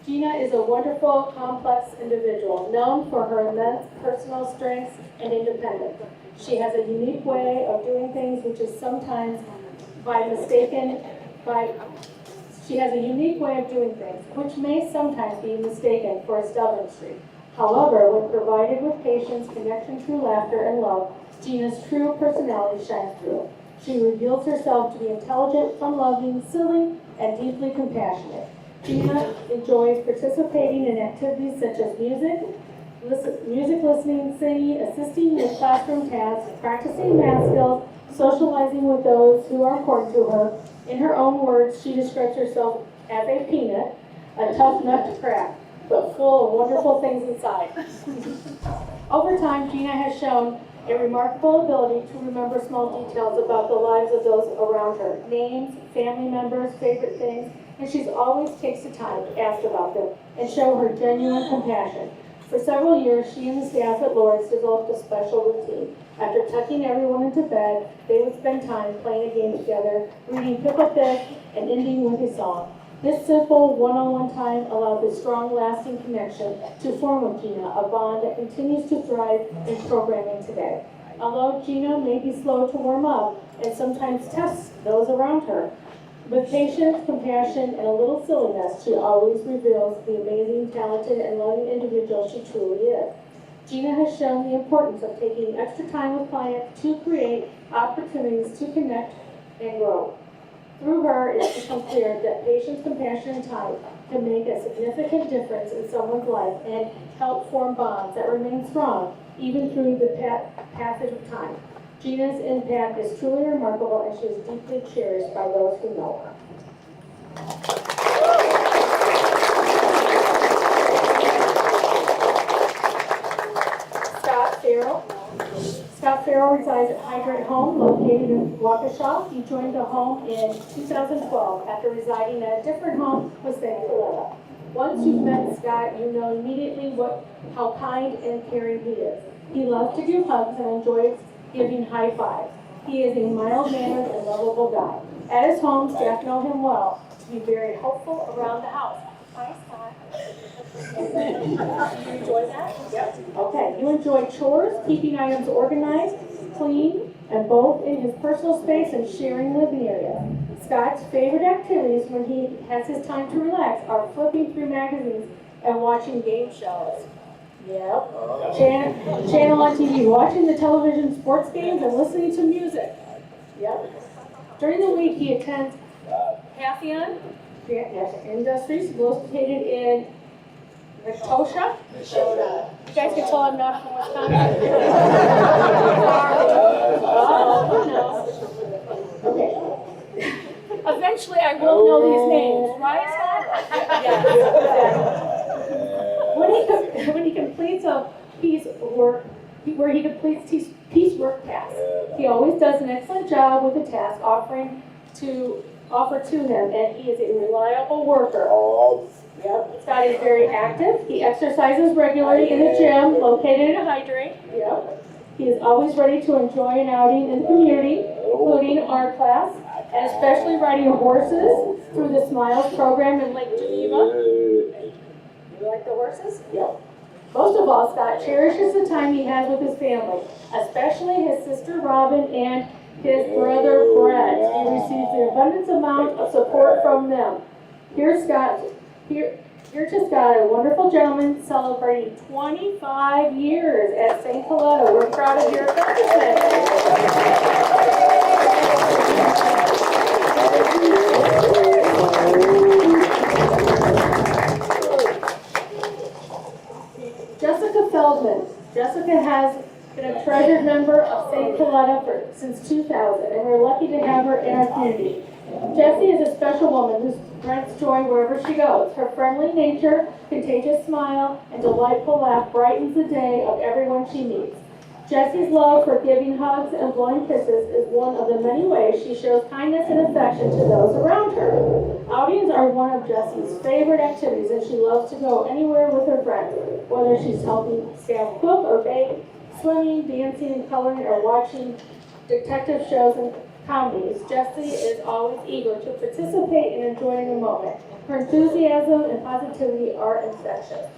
Gina is a wonderful, complex individual, known for her immense personal strengths and independence. She has a unique way of doing things, which is sometimes she has a unique way of doing things, which may sometimes be mistaken for a stubborn streak. However, when provided with patience, connection through laughter, and love, Gina's true personality shines through. She reveals herself to be intelligent, fun-loving, silly, and deeply compassionate. Gina enjoys participating in activities such as music listening, singing, assisting with classroom tasks, practicing math skills, socializing with those who are important to her. In her own words, she describes herself as a peanut, a tough nut to crack, but full of wonderful things inside. Over time, Gina has shown a remarkable ability to remember small details about the lives of those around her, names, family members, favorite things, and she always takes the time to ask about them and show her genuine compassion. For several years, she and the staff at Lourdes developed a special routine. After tucking everyone into bed, they would spend time playing a game together, reading Pippa Thick, and ending with a song. This simple one-on-one time allowed this strong, lasting connection to form with Gina, a bond that continues to thrive in programming today. Although Gina may be slow to warm up and sometimes test those around her, with patience, compassion, and a little silliness, she always reveals the amazing, talented, and loving individual she truly is. Gina has shown the importance of taking extra time with clients to create opportunities to connect and grow. Through her, it's become clear that patience, compassion, and time can make a significant difference in someone's life and help form bonds that remain strong even through the passage of time. Gina's impact is truly remarkable, and she is deeply cherished by those who know her. Scott Farrell resides at Hydrant Home, located in Waukesha. He joined the home in 2012 after residing at a different home with St. Coletta. Once you've met Scott, you know immediately how kind and caring he is. He loves to give hugs and enjoys giving high fives. He is a mild-mannered and lovable guy. At his home, staff know him well to be very helpful around the house. Hi, Scott. You enjoy that? Yep. Okay, you enjoy chores, keeping items organized, clean, and both in his personal space and sharing living area. Scott's favorite activities when he has his time to relax are flipping through magazines and watching game shows. Yep. Channel on TV, watching the television sports games and listening to music. Yep. During the week, he attends Paphion Industries, located in Natosha. You guys can tell I'm not from Wisconsin. Oh, no. Okay. Eventually, I will know these names, right, Scott? Yes. When he completes a piecework task, he always does an excellent job with the task offer to him, and he is a reliable worker. Yep. Scott is very active. He exercises regularly in the gym located in Hydrate. Yep. He is always ready to enjoy an outing in the community, including art class, and especially riding horses through the Smiles program in Lake Geneva. You like the horses? Yep. Most of all, Scott cherishes the time he has with his family, especially his sister Robin and his brother Brett. He receives an abundance amount of support from them. Here's to Scott, a wonderful gentleman celebrating 25 years at St. Coletta. We're proud of your accomplishment. Jessica Feldman. Jessica has been a treasured member of St. Coletta since 2000, and we're lucky to have her in our community. Jessie is a special woman who spreads joy wherever she goes. Her friendly nature, contagious smile, and delightful laugh brightens the day of everyone she meets. Jessie's love for giving hugs and blowing kisses is one of the many ways she shows kindness and affection to those around her. Outings are one of Jessie's favorite activities, and she loves to go anywhere with her friends, whether she's helping Sam cook or bake, swimming, dancing and coloring, or watching detective shows and comedies. Jessie is always eager to participate and enjoy the moment. Her enthusiasm and positivity are infectious.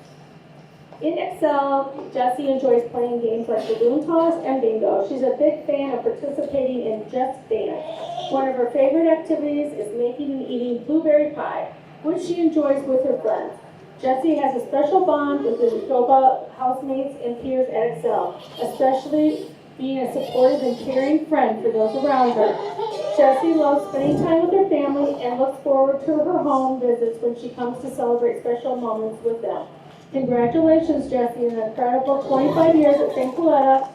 In Excel, Jessie enjoys playing games like balloon toss and bingo. She's a big fan of participating in Just Dance. One of her favorite activities is making and eating blueberry pie, which she enjoys with her friends. Jessie has a special bond with the Toba housemates and peers at Excel, especially being a supportive and caring friend for those around her. Jessie loves spending time with her family and looks forward to her home visits when she comes to celebrate special moments with them. Congratulations, Jessie, on an incredible 25 years at St. Coletta.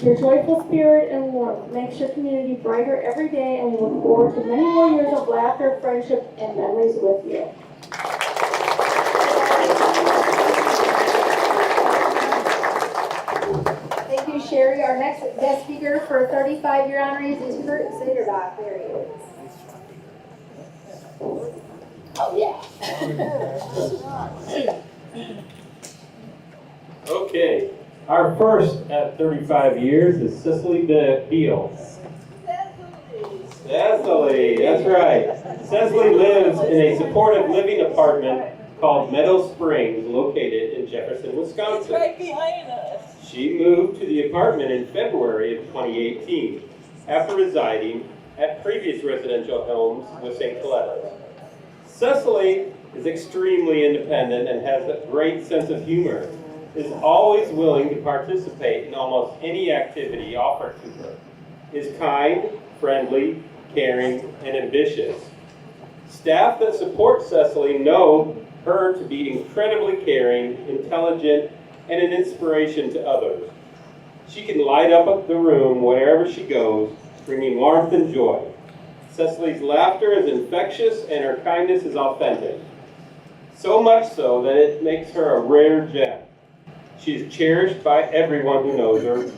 Your joyful spirit and warmth makes your community brighter every day, and we look forward to many more years of laughter, friendship, and memories with you. Thank you, Sherry. Our next guest speaker for 35-year honorees is Kurt Zederbach. There he is. Oh, yeah. Okay, our first at 35 years is Cecily Beal. Cecily, that's right. Cecily lives in a supportive living apartment called Meadow Springs, located in Jefferson, Wisconsin. It's right behind us. She moved to the apartment in February of 2018 after residing at previous residential homes with St. Coletta. Cecily is extremely independent and has a great sense of humor, is always willing to participate in almost any activity offered to her, is kind, friendly, caring, and ambitious. Staff that support Cecily know her to be incredibly caring, intelligent, and an inspiration to others. She can light up the room wherever she goes, bringing warmth and joy. Cecily's laughter is infectious and her kindness is authentic. So much so that it makes her a rare gem. She is cherished by everyone who knows her.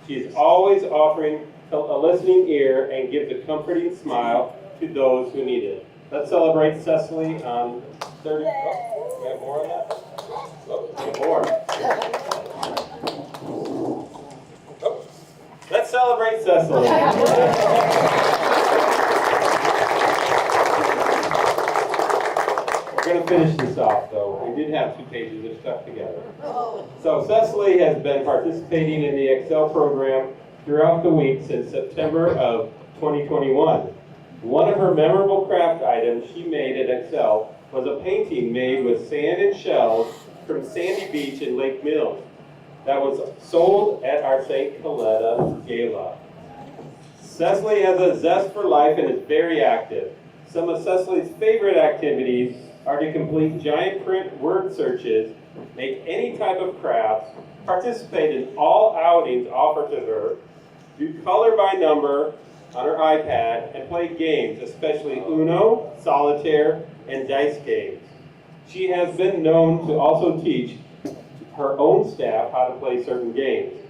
She is always offering a listening ear and gives a comforting smile to those who need it. Let's celebrate Cecily on 30. Oh, we have more on that? Oh, we have more. Oh, let's celebrate Cecily. We're going quite finish this off, though. We did have 2 pages that stuck together. So Cecily has been participating in the Excel program throughout the week since September of 2021. One of her memorable craft items she made at Excel was a painting made with sand and shells from Sandy Beach in Lake Mills that was sold at our St. Coletta Gala. Cecily has a zest for life and is very active. Some of Cecily's favorite activities are to complete giant print word searches, make any type of crafts, participate in all outings offered to her, do color by number on her iPad, and play games, especially Uno, Solitaire, and dice games. She has been known to also teach her own staff how to play certain games.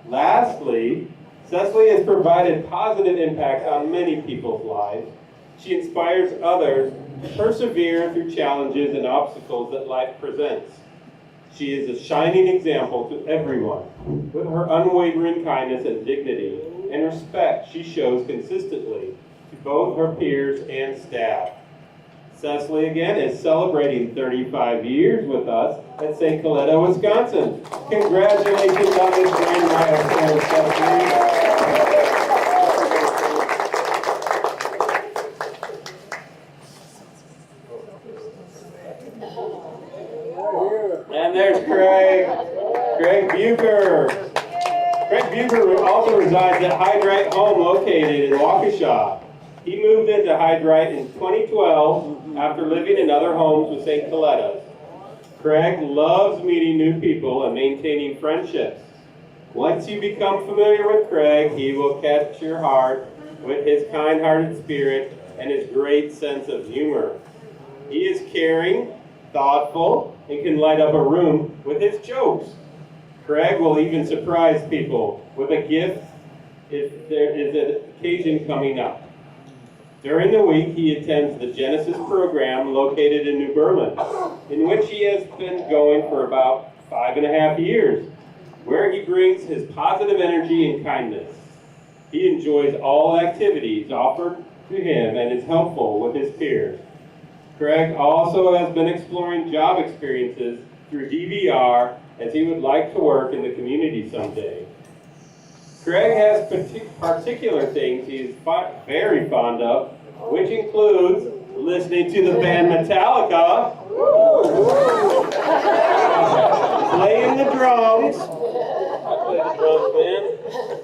Lastly, Cecily has provided positive impacts on many people's lives. She inspires others to persevere through challenges and obstacles that life presents. She is a shining example to everyone. With her unwavering kindness and dignity and respect she shows consistently to both her peers and staff. Cecily, again, is celebrating 35 years with us at St. Coletta, Wisconsin. Congratulations on this grand milestone, Cecily. And there's Craig Bucher. Craig Bucher also resides at Hydrite Home located in Waukesha. He moved into Hydrite in 2012 after living in other homes with St. Coletta's. Craig loves meeting new people and maintaining friendships. Once you become familiar with Craig, he will catch your heart with his kind-hearted spirit and his great sense of humor. He is caring, thoughtful, and can light up a room with his jokes. Craig will even surprise people with a gift if there is an occasion coming up. During the week, he attends the Genesis program located in New Berlin, in which he has been going for about 5.5 years, where he brings his positive energy and kindness. He enjoys all activities offered to him and is helpful with his peers. Craig also has been exploring job experiences through DVR as he would like to work in the community someday. Craig has particular things he is very fond of, which includes listening to the band Metallica, playing the drums,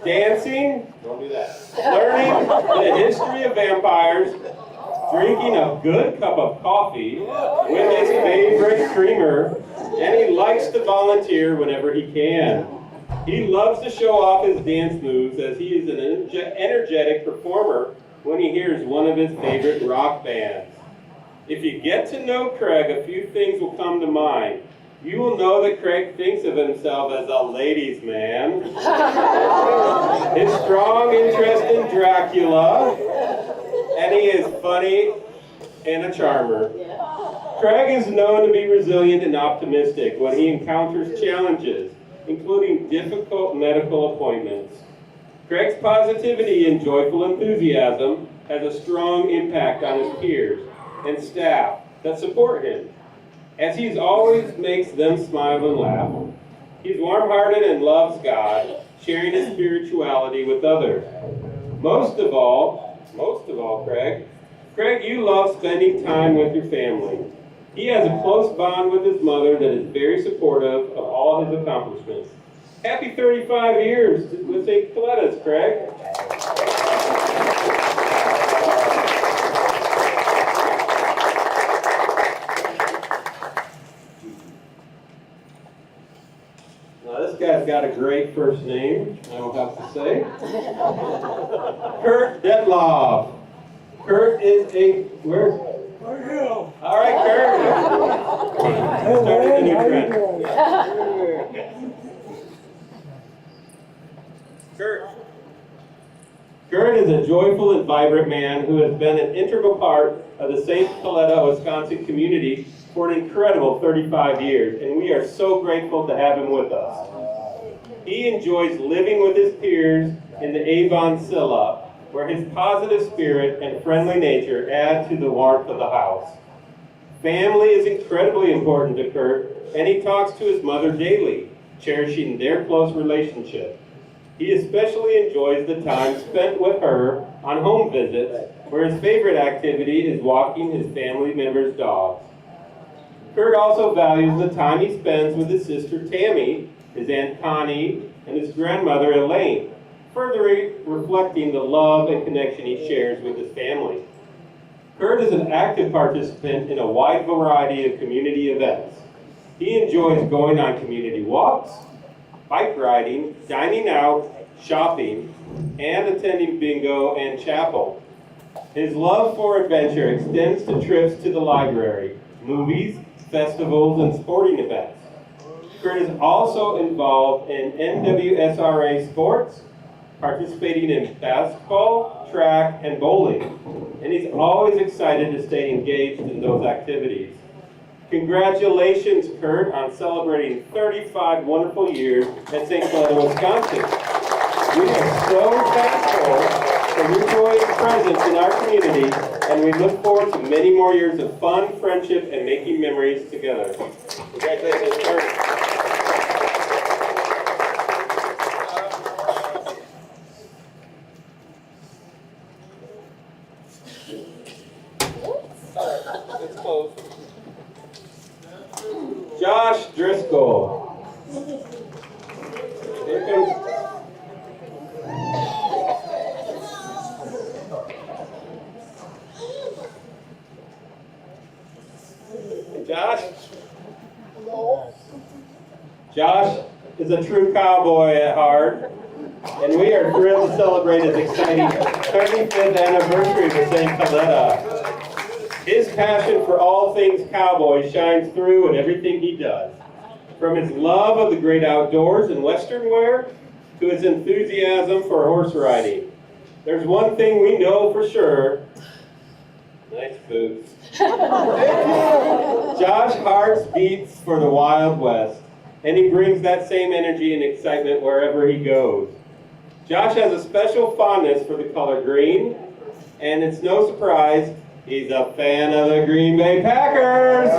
dancing, don't do that, learning the history of vampires, drinking a good cup of coffee with his favorite creamer, and he likes to volunteer whenever he can. He loves to show off his dance moves as he is an energetic performer when he hears one of his favorite rock bands. If you get to know Craig, a few things will come to mind. You will know that Craig thinks of himself as a ladies' man. His strong interest in Dracula, and he is funny and a charmer. Craig is known to be resilient and optimistic when he encounters challenges, including difficult medical appointments. Craig's positivity and joyful enthusiasm has a strong impact on his peers and staff that support him, as he always makes them smile and laugh. He's warm-hearted and loves God, sharing his spirituality with others. Most of all, Craig, you love spending time with your family. He has a close bond with his mother that is very supportive of all his accomplishments. Happy 35 years with St. Coletta's, Craig. Now this guy's got a great first name, I will have to say. Kurt Detloff. Kurt is where's? All right, Kurt. Started a new trend. Kurt is a joyful and vibrant man who has been an integral part of the St. Coletta, Wisconsin community for an incredible 35 years, and we are so grateful to have him with us. He enjoys living with his peers in the Avon Silla, where his positive spirit and friendly nature add to the warmth of the house. Family is incredibly important to Kurt, and he talks to his mother daily, cherishing their close relationship. He especially enjoys the time spent with her on home visits, where his favorite activity is walking his family members' dogs. Kurt also values the time he spends with his sister Tammy, his Aunt Connie, and his grandmother Elaine, further reflecting the love and connection he shares with his family. Kurt is an active participant in a wide variety of community events. He enjoys going on community walks, bike riding, dining out, shopping, and attending bingo and chapel. His love for adventure extends to trips to the library, movies, festivals, and sporting events. Kurt is also involved in NWSRA sports, participating in basketball, track, and bowling, and he's always excited to stay engaged in those activities. Congratulations, Kurt, on celebrating 35 wonderful years at St. Helena, Wisconsin. We are so thankful for your joy and presence in our community, and we look forward to many more years of fun, friendship, and making memories together. Congratulations, Kurt. It's closed. Josh Driscoll. Here comes. Josh? Josh is a true cowboy at heart, and we are thrilled to celebrate his exciting 35th anniversary with St. Coletta. His passion for all things cowboy shines through in everything he does. From his love of the great outdoors and western wear, to his enthusiasm for horse riding. There's one thing we know for sure. Nice boots. Josh Hart's beats for the Wild West, and he brings that same energy and excitement wherever he goes. Josh has a special fondness for the color green, and it's no surprise he's a fan of the Green Bay Packers.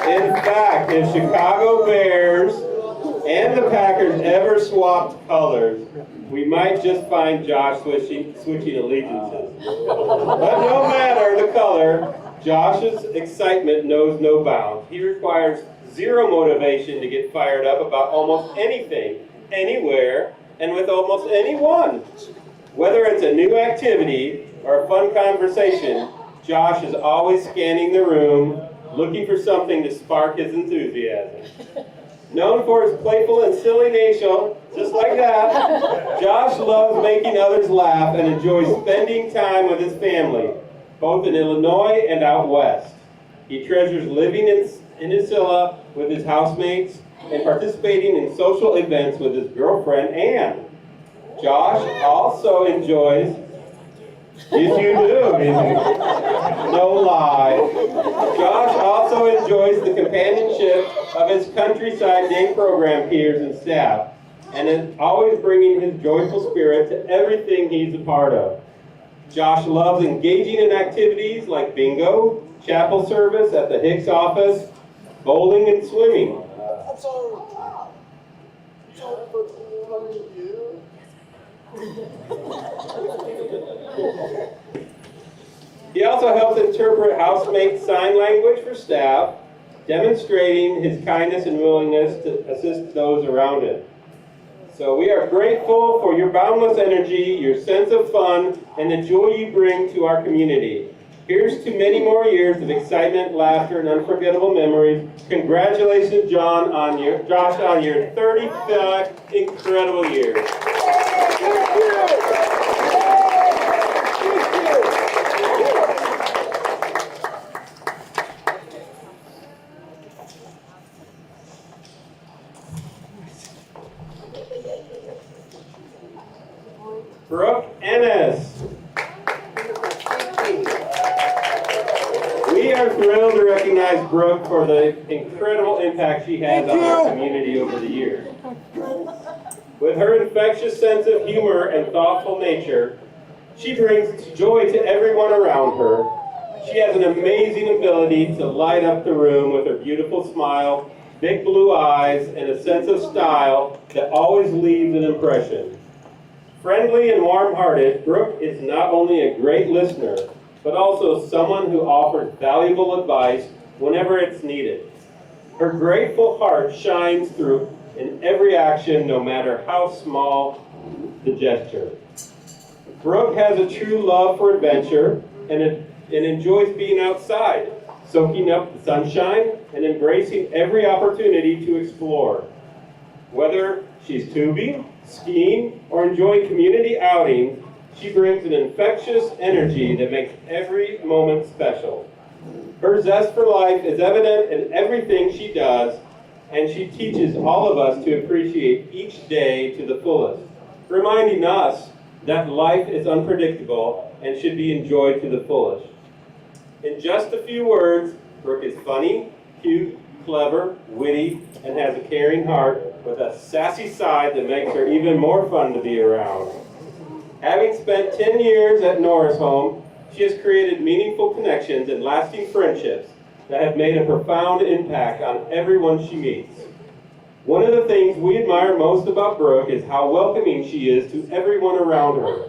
In fact, if Chicago Bears and the Packers ever swapped colors, we might just find Josh switching allegiances. But no matter the color, Josh's excitement knows no bounds. He requires zero motivation to get fired up about almost anything, anywhere, and with almost anyone. Whether it's a new activity or a fun conversation, Josh is always scanning the room, looking for something to spark his enthusiasm. Known for his playful and silly nature, just like that, Josh loves making others laugh and enjoys spending time with his family, both in Illinois and out west. He treasures living in Isilla with his housemates and participating in social events with his girlfriend, Ann. Josh also enjoys, yes you do, no lie. Josh also enjoys the companionship of his countryside day program peers and staff, and is always bringing his joyful spirit to everything he's a part of. Josh loves engaging in activities like bingo, chapel service at the Hicks office, bowling and swimming. He also helps interpret housemate sign language for staff, demonstrating his kindness and willingness to assist those around him. So we are grateful for your boundless energy, your sense of fun, and the joy you bring to our community. Here's to many more years of excitement, laughter, and unforgettable memories. Congratulations, Josh, on your 35 incredible years. Brooke Ennis. We are thrilled to recognize Brooke for the incredible impact she has on our community over the years. With her infectious sense of humor and thoughtful nature, she brings joy to everyone around her She has an amazing ability to light up the room with her beautiful smile, big blue eyes, and a sense of style that always leaves an impression. Friendly and warm-hearted, Brooke is not only a great listener, but also someone who offers valuable advice whenever it's needed. Her grateful heart shines through in every action, no matter how small the gesture. Brooke has a true love for adventure and enjoys being outside, soaking up the sunshine and embracing every opportunity to explore. Whether she's tubing, skiing, or enjoying community outings, she brings an infectious energy that makes every moment special. Her zest for life is evident in everything she does, and she teaches all of us to appreciate each day to the fullest, reminding us that life is unpredictable and should be enjoyed to the fullest. In just a few words, Brooke is funny, cute, clever, witty, and has a caring heart with a sassy side that makes her even more fun to be around. Having spent 10 years at Norris Home, she has created meaningful connections and lasting friendships that have made a profound impact on everyone she meets. One of the things we admire most about Brooke is how welcoming she is to everyone around her.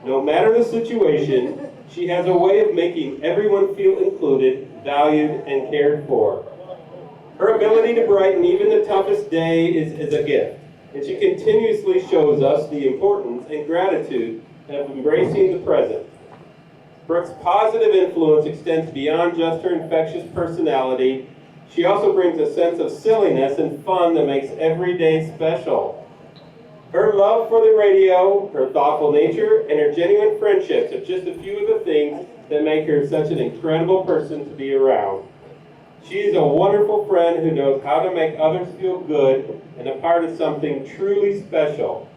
No matter the situation, she has a way of making everyone feel included, valued, and cared for. Her ability to brighten even the toughest day is a gift, and she continuously shows us the importance and gratitude of embracing the present. Brooke's positive influence extends beyond just her infectious personality. She also brings a sense of silliness and fun that makes every day special. Her love for the radio, her thoughtful nature, and her genuine friendships are just a few of the things that make her such an incredible person to be around. She is a wonderful friend who knows how to make others feel good and a part of something truly special.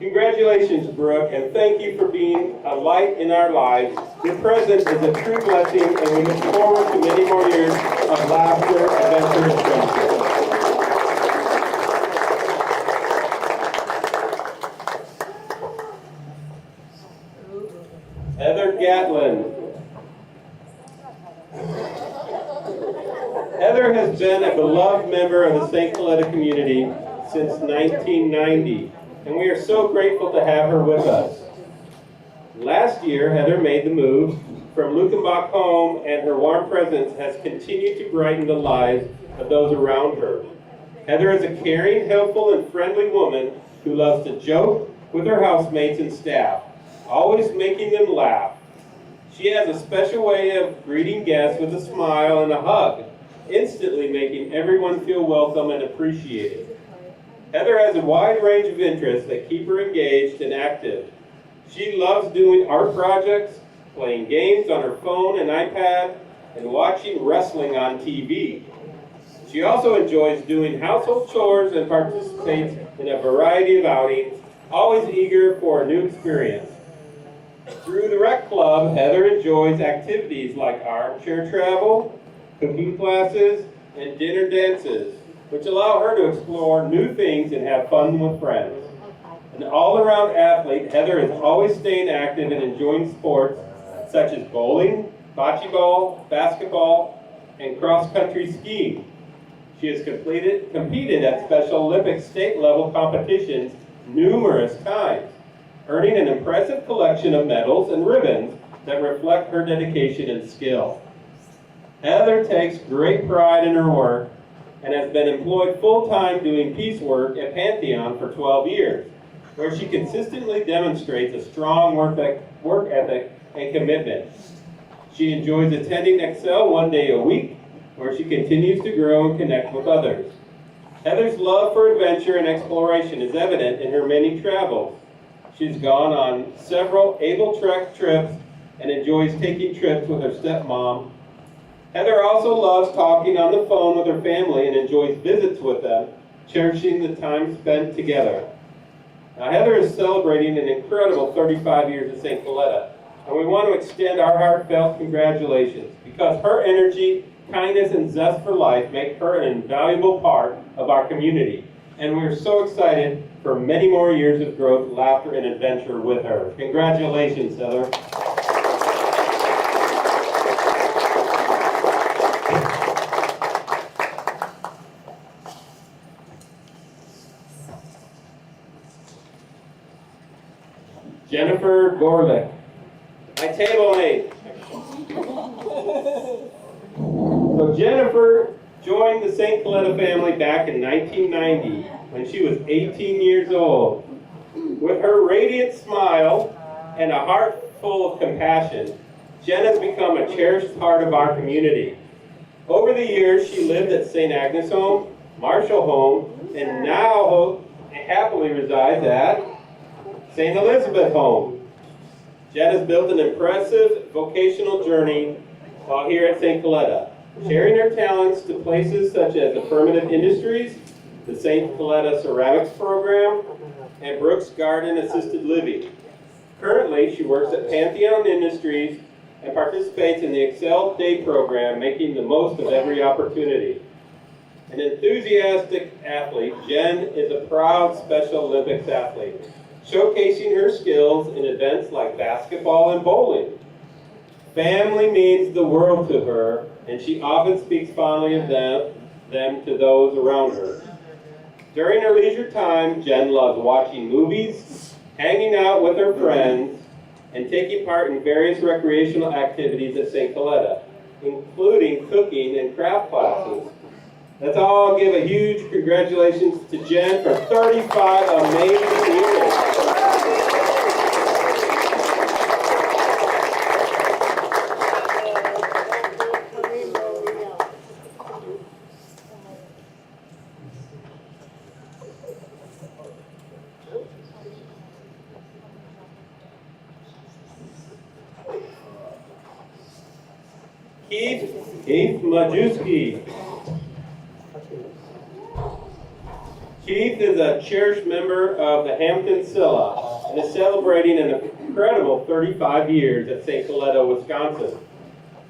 Congratulations, Brooke, and thank you for being a light in our lives. Your presence is a true blessing, and we look forward to many more years of laughter, adventure, and friendship. Heather Gatlin. Heather has been a beloved member of the St. Coletta community since 1990. And we are so grateful to have her with us. Last year, Heather made the move from Lukenbach home, and her warm presence has continued to brighten the lives of those around her. Heather is a caring, helpful, and friendly woman who loves to joke with her housemates and staff, always making them laugh. She has a special way of greeting guests with a smile and a hug, instantly making everyone feel welcome and appreciated. Heather has a wide range of interests that keep her engaged and active. She loves doing art projects, playing games on her phone and iPad, and watching wrestling on TV. She also enjoys doing household chores and participates in a variety of outings, always eager for a new experience. Through the Rec Club, Heather enjoys activities like armchair travel, cooking classes, and dinner dances, which allow her to explore new things and have fun with friends. An all-around athlete, Heather is always staying active and enjoying sports such as bowling, bocce ball, basketball, and cross-country skiing. She has competed at Special Olympics state-level competitions numerous times, earning an impressive collection of medals and ribbons that reflect her dedication and skill. Heather takes great pride in her work and has been employed full-time doing piecework at Pantheon for 12 years, where she consistently demonstrates a strong work ethic and commitment. She enjoys attending Excel one day a week, where she continues to grow and connect with others. Heather's love for adventure and exploration is evident in her many travels. She's gone on several Able-Trek trips and enjoys taking trips with her stepmom. Heather also loves talking on the phone with her family and enjoys visits with them, cherishing the time spent together. Now, Heather is celebrating an incredible 35 years at St. Coletta, and we want to extend our heartfelt congratulations because her energy, kindness, and zest for life make her an invaluable part of our community. And we're so excited for many more years of growth, laughter, and adventure with her. Congratulations, Heather. Jennifer Gorlick. My table mate. So Jennifer joined the St. Coletta family back in 1990 when she was 18 years old. With her radiant smile and a heart full of compassion, Jen has become a cherished part of our community. Over the years, she lived at St. Agnes Home, Marshall Home, and now happily resides at St. Elizabeth Home. Jen has built an impressive vocational journey while here at St. Coletta, sharing her talents to places such as Affirmative Industries, the St. Coletta Ceramics Program, and Brooks Garden Assisted Living. Currently, she works at Pantheon Industries and participates in the Excel Day program, making the most of every opportunity. An enthusiastic athlete, Jen is a proud Special Olympics athlete, showcasing her skills in events like basketball and bowling. Family means the world to her, and she often speaks fondly of them to those around her. During her leisure time, Jen loves watching movies, hanging out with her friends, and taking part in various recreational activities at St. Coletta, including cooking and craft classes. Let's all give a huge congratulations to Jen for 35 amazing years. Keith Majewski. Keith is a cherished member of the Hampton Scylla and is celebrating an incredible 35 years at St. Coletta, Wisconsin.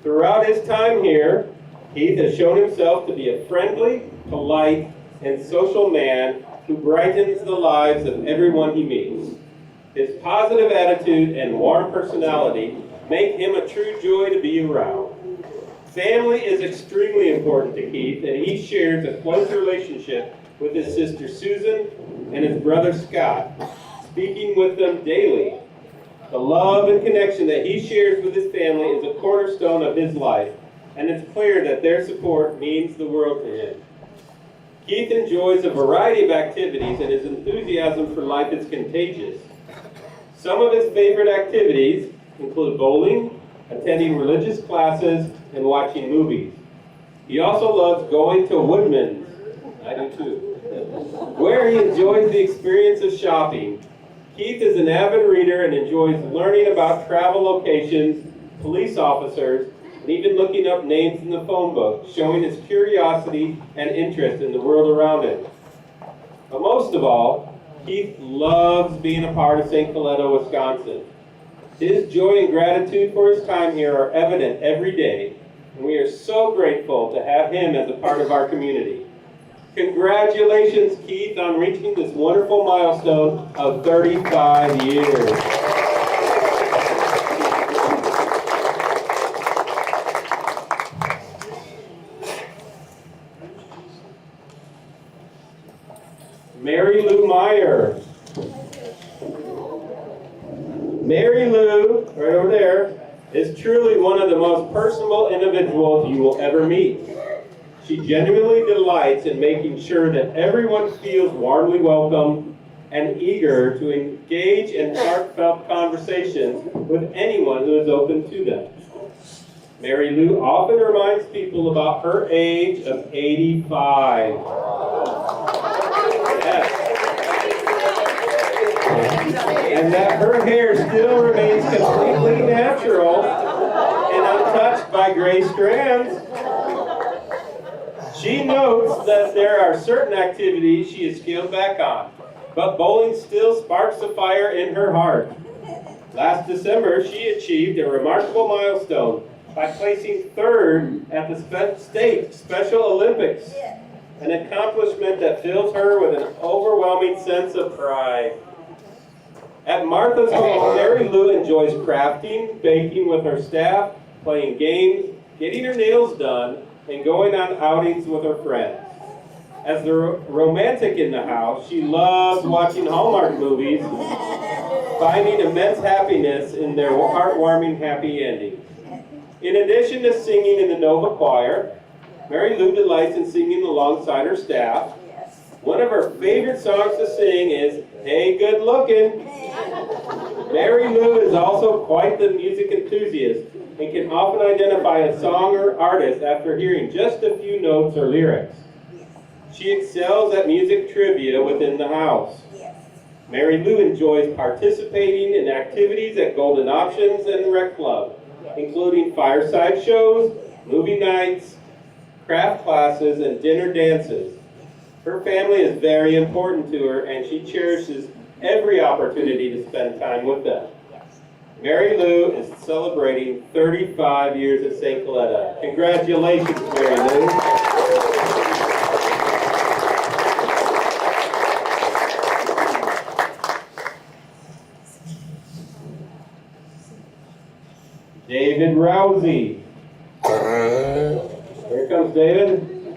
Throughout his time here, Keith has shown himself to be a friendly, polite, and social man who brightens the lives of everyone he meets. His positive attitude and warm personality make him a true joy to be around. Family is extremely important to Keith, and he shares a close relationship with his sister Susan and his brother Scott, speaking with them daily. The love and connection that he shares with his family is a cornerstone of his life, and it's clear that their support means the world to him. Keith enjoys a variety of activities, and his enthusiasm for life is contagious. Some of his favorite activities include bowling, attending religious classes, and watching movies. He also loves going to Woodman's, I do too, where he enjoys the experience of shopping. Keith is an avid reader and enjoys learning about travel locations, police officers, and even looking up names in the phone book, showing his curiosity and interest in the world around him. But most of all, Keith loves being a part of St. Coletta, Wisconsin. His joy and gratitude for his time here are evident every day, and we are so grateful to have him as a part of our community. Congratulations, Keith, on reaching this wonderful milestone of 35 years. Mary Lou Meyer. Mary Lou, right over there, is truly one of the most personable individuals you will ever meet. She genuinely delights in making sure that everyone feels warmly welcome and eager to engage in heartfelt conversations with anyone who is open to them. Mary Lou often reminds people about her age of 85. Yes. And that her hair still remains completely natural and untouched by gray strands. She notes that there are certain activities she has scaled back on, but bowling still sparks a fire in her heart. Last December, she achieved a remarkable milestone by placing third at the state Special Olympics, an accomplishment that fills her with an overwhelming sense of pride. At Martha's home, Mary Lou enjoys crafting, baking with her staff, playing games, getting her nails done, and going on outings with her friends. As the romantic in the house, she loves watching Hallmark movies finding immense happiness in their heartwarming happy endings. In addition to singing in the Nova Choir, Mary Lou delights in singing alongside her staff. One of her favorite songs to sing is Hey Good Lookin'. Mary Lou is also quite the music enthusiast and can often identify a song or artist after hearing just a few notes or lyrics. She excels at music trivia within the house. Mary Lou enjoys participating in activities at Golden Options and Rec Club, including fireside shows, movie nights, craft classes, and dinner dances. Her family is very important to her, and she cherishes every opportunity to spend time with them. Mary Lou is celebrating 35 years at St. Coletta. Congratulations, Mary Lou. David Rousey. Here comes David.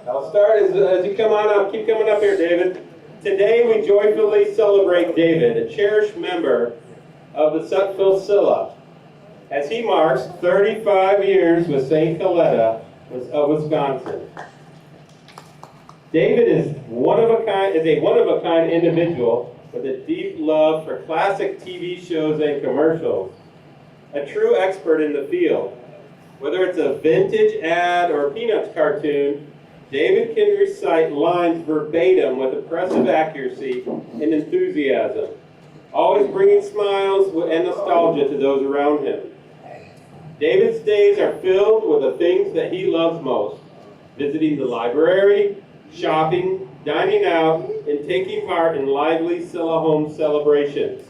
I'll start as you come on up. Keep coming up here, David. Today we joyfully celebrate David, a cherished member of the Sutphill Scilla, as he marks 35 years with St. Coletta of Wisconsin. David is a one of a kind individual with a deep love for classic TV shows and commercials. A true expert in the field. Whether it's a vintage ad or a Peanuts cartoon, David can recite lines verbatim with impressive accuracy and enthusiasm, always bringing smiles and nostalgia to those around him. David's days are filled with the things that he loves most: visiting the library, shopping, dining out, and taking part in lively Scilla home celebrations.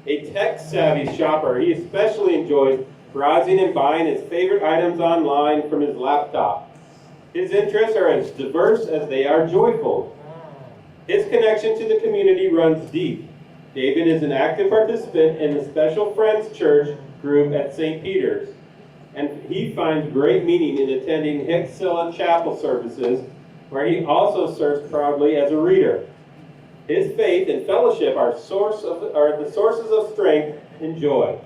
A tech-savvy shopper, he especially enjoys browsing and buying his favorite items online from his laptop. His interests are as diverse as they are joyful. His connection to the community runs deep. David is an active participant in the Special Friends Church group at St. Peter's, and he finds great meaning in attending Hicks Scilla Chapel services, where he also serves proudly as a reader. His faith and fellowship are the sources of strength and joy.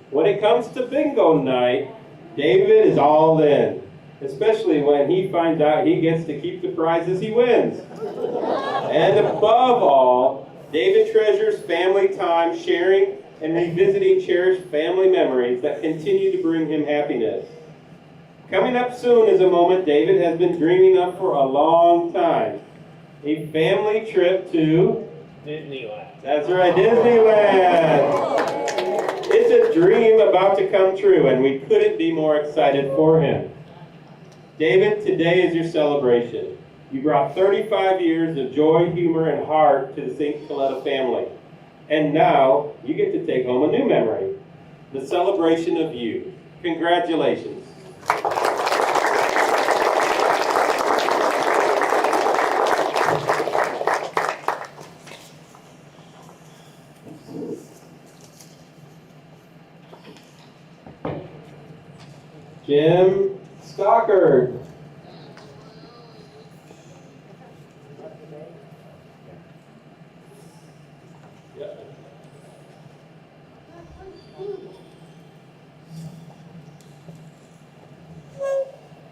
When it comes to bingo night, David is all in, especially when he finds out he gets to keep the prizes he wins. And above all, David treasures family time, sharing and revisiting cherished family memories that continue to bring him happiness. Coming up soon is a moment David has been dreaming of for a long time. A family trip to Disneyland. That's right, Disneyland. It's a dream about to come true, and we couldn't be more excited for him. David, today is your celebration. You brought 35 years of joy, humor, and heart to the St. Coletta family. And now, you get to take home a new memory, the celebration of you. Congratulations. Jim Stockard.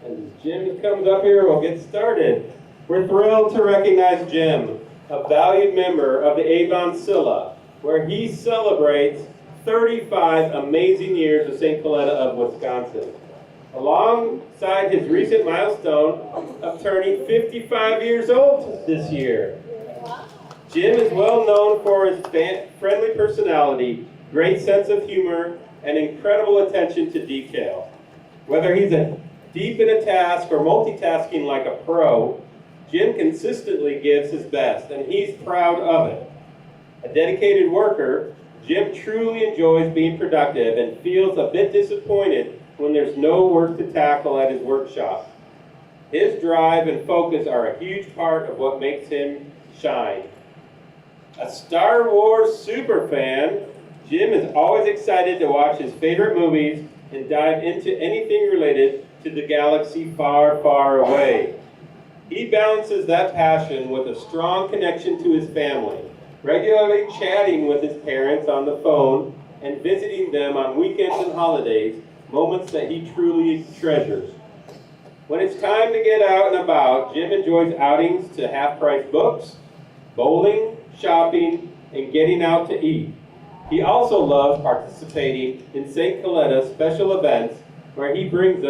And Jim comes up here, we'll get started. We're thrilled to recognize Jim, a valued member of the Avon Scilla, where he celebrates 35 amazing years of St. Coletta of Wisconsin, alongside his recent milestone of turning 55 years old this year. Jim is well known for his friendly personality, great sense of humor, and incredible attention to detail. Whether he's deep in a task or multitasking like a pro, Jim consistently gives his best, and he's proud of it. A dedicated worker, Jim truly enjoys being productive and feels a bit disappointed when there's no work to tackle at his workshop. His drive and focus are a huge part of what makes him shine. A Star Wars superfan, Jim is always excited to watch his favorite movies and dive into anything related to the galaxy far, far away. He balances that passion with a strong connection to his family, regularly chatting with his parents on the phone and visiting them on weekends and holidays, moments that he truly treasures. When it's time to get out and about, Jim enjoys outings to half-price books, bowling, shopping, and getting out to eat. He also loves participating in St. Coletta's special events where he brings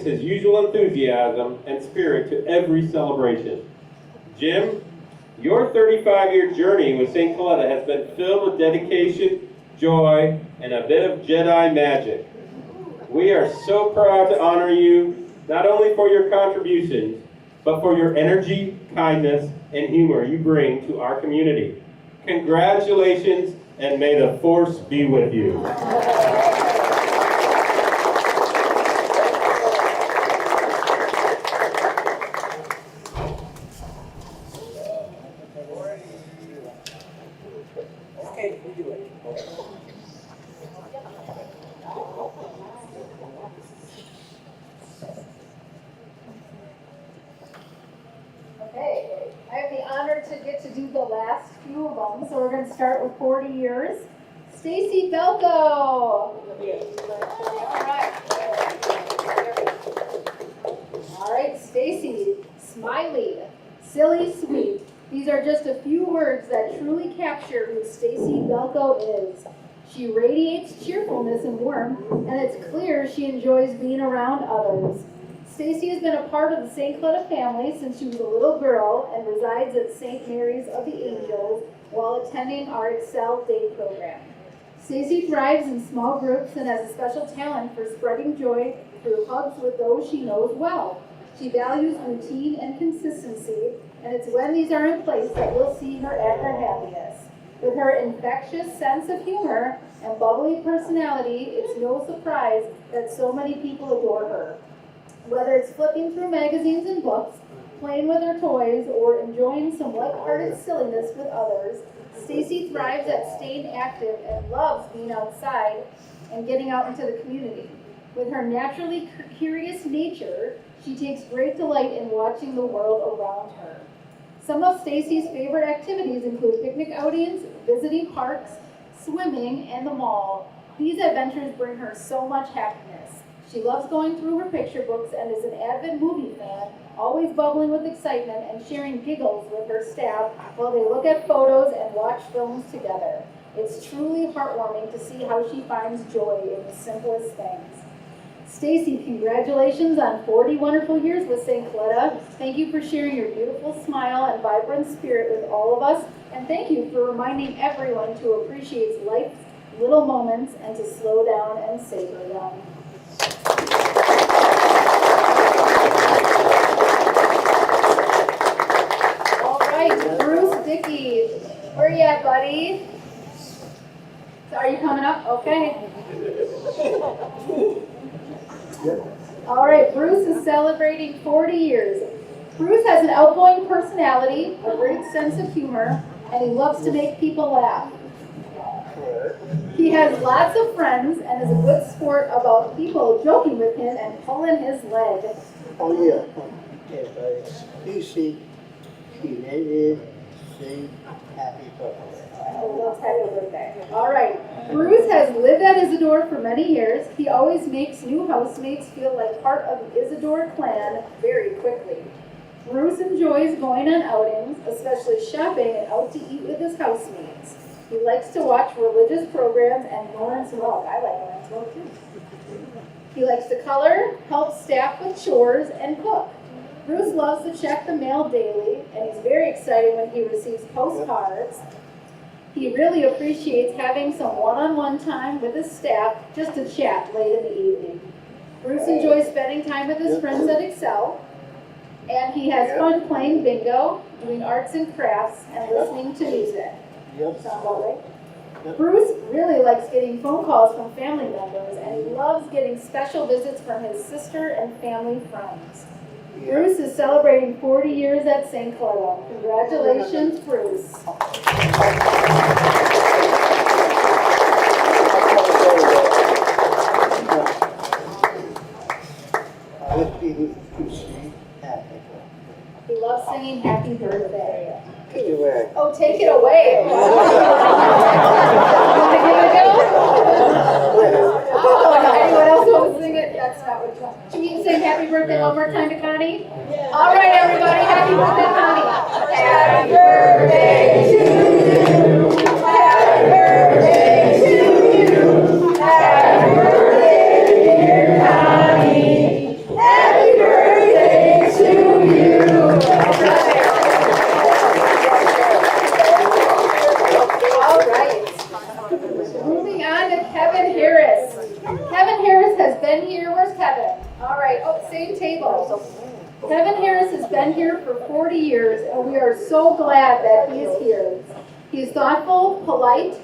his usual enthusiasm and spirit to every celebration. Jim, your 35-year journey with St. Coletta has been filled with dedication, joy, and a bit of Jedi magic. We are so proud to honor you, not only for your contributions, but for your energy, kindness, and humor you bring to our community. Congratulations, and may the force be with you. Okay, we do it. Okay, I have the honor to get to do the last few of them, so we're going to start with 40 years. Stacy Belko. All right, Stacy, smiley, silly, sweet. These are just a few words that truly capture who Stacy Belko is. She radiates cheerfulness and warmth, and it's clear she enjoys being around others. Stacy has been a part of the St. Coletta family since she was a little girl and resides at St. Mary's of the Angels while attending our Excel Day program. Stacy thrives in small groups and has a special talent for spreading joy through hugs with those she knows well. She values routine and consistency, and it's when these are in place that we'll see her at her happiest. With her infectious sense of humor and bubbly personality, it's no surprise that so many people adore her. Whether it's flipping through magazines and books, playing with her toys, or enjoying some lighthearted silliness with others, Stacy thrives at staying active and loves being outside and getting out into the community. With her naturally curious nature, she takes great delight in watching the world around her. Some of Stacy's favorite activities include picnic outings, visiting parks, swimming, and the mall. These adventures bring her so much happiness. She loves going through her picture books and is an avid movie fan, always bubbling with excitement and sharing giggles with her staff while they look at photos and watch films together. It's truly heartwarming to see how she finds joy in the simplest things. Stacy, congratulations on 40 wonderful years with St. Coletta. Thank you for sharing your beautiful smile and vibrant spirit with all of us, and thank you for reminding everyone to appreciate life's little moments and to slow down and savor them. All right, Bruce Dickey, where you at, buddy? So are you coming up? Okay. All right, Bruce is celebrating 40 years. Bruce has an outgoing personality, a great sense of humor, and he loves to make people laugh. He has lots of friends and is a good sport about people joking with him and pulling his leg. Oh, yeah. Okay, buddy. You see, belated, sing happy birthday. Loves happy birthday. All right. Bruce has lived at Isadore for many years. He always makes new housemates feel like part of the Isadore clan very quickly. Bruce enjoys going on outings, especially shopping and out to eat with his housemates. He likes to watch religious programs and Lawrence Welk. I like Lawrence Welk too. He likes to color, help staff with chores, and cook. Bruce loves to check the mail daily, and he's very excited when he receives postcards. He really appreciates having some one-on-one time with his staff just to chat late in the evening. Bruce enjoys spending time with his friends at Excel, and he has fun playing bingo, doing arts and crafts, and listening to music. Sound about right? Bruce really likes getting phone calls from family members, and he loves getting special visits from his sister and family friends. Bruce is celebrating 40 years at St. Coletta. Congratulations, Bruce. He loves singing happy birthday. Take it away. Oh, take it away. Want to give it a go? Oh, anyone else want to sing it? That's not what you want. Should we sing happy birthday one more time to Connie? All right, everybody, happy birthday, Connie. Happy birthday to you. Happy birthday to you. Happy birthday, dear Connie. Happy birthday to you. All right. Moving on to Kevin Harris. Kevin Harris has been here. Where's Kevin? All right. Oh, same table. Kevin Harris has been here for 40 years, and we are so glad that he is here. He is thoughtful, polite,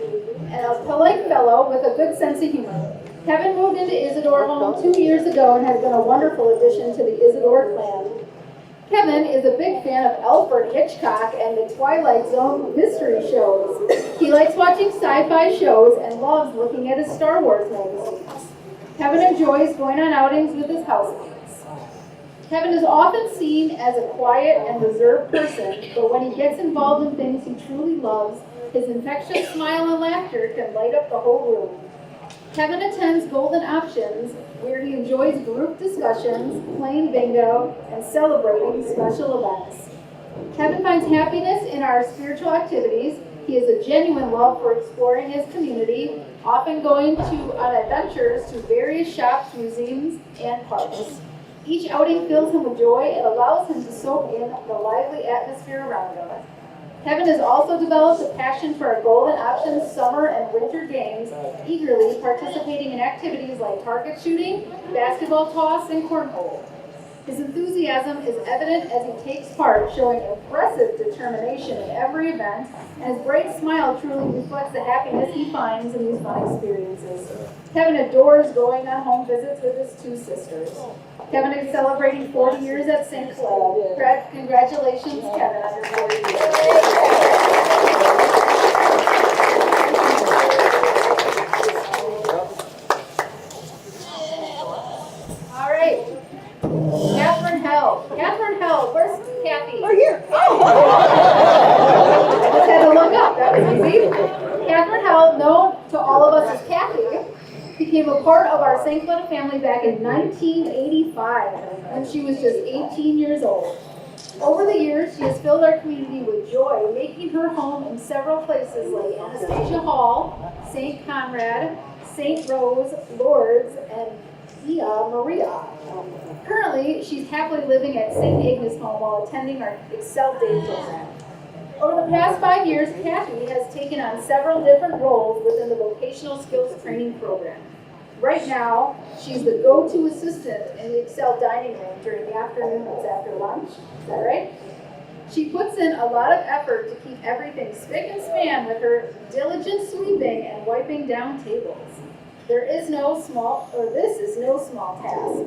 and a polite fellow with a good sense of humor. Kevin moved into Isidore Home 2 years ago and has been a wonderful addition to the Isidore clan. Kevin is a big fan of Alfred Hitchcock and the Twilight Zone mystery shows. He likes watching sci-fi shows and loves looking at his Star Wars magazines. Kevin enjoys going on outings with his housemates. Kevin is often seen as a quiet and reserved person, but when he gets involved in things he truly loves, his infectious smile and laughter can light up the whole room. Kevin attends Golden Options, where he enjoys group discussions, playing bingo, and celebrating special events. Kevin finds happiness in our spiritual activities. He has a genuine love for exploring his community, often going on adventures to various shops, museums, and parks. Each outing fills him with joy and allows him to soak in the lively atmosphere around him. Kevin has also developed a passion for our Golden Options summer and winter games, eagerly participating in activities like target shooting, basketball toss, and cornhole. His enthusiasm is evident as he takes part, showing impressive determination in every event, and his bright smile truly reflects the happiness he finds in these fun experiences. Kevin adores going on home visits with his two sisters. Kevin is celebrating 40 years at St. Cloud. Congratulations, Kevin, on your 40 years. All right. Catherine Held. Catherine Held, where's Kathy? Oh, here. I just had to look up, that was easy. Catherine Held, known to all of us as Kathy, became a part of our St. Cloud family back in 1985 when she was just 18 years old. Over the years, she has filled our community with joy, making her home in several places like Anastasia Hall, St. Conrad, St. Rose, Lourdes, and Via Maria. Currently, she's happily living at St. Agnes Home while attending our Excel Day program. Over the past 5 years, Kathy has taken on several different roles within the vocational skills training program. Right now, she's the go-to assistant in the Excel dining room during the afternoons after lunch. Is that right? She puts in a lot of effort to keep everything spick and span with her diligent sweeping and wiping down tables. This is no small task.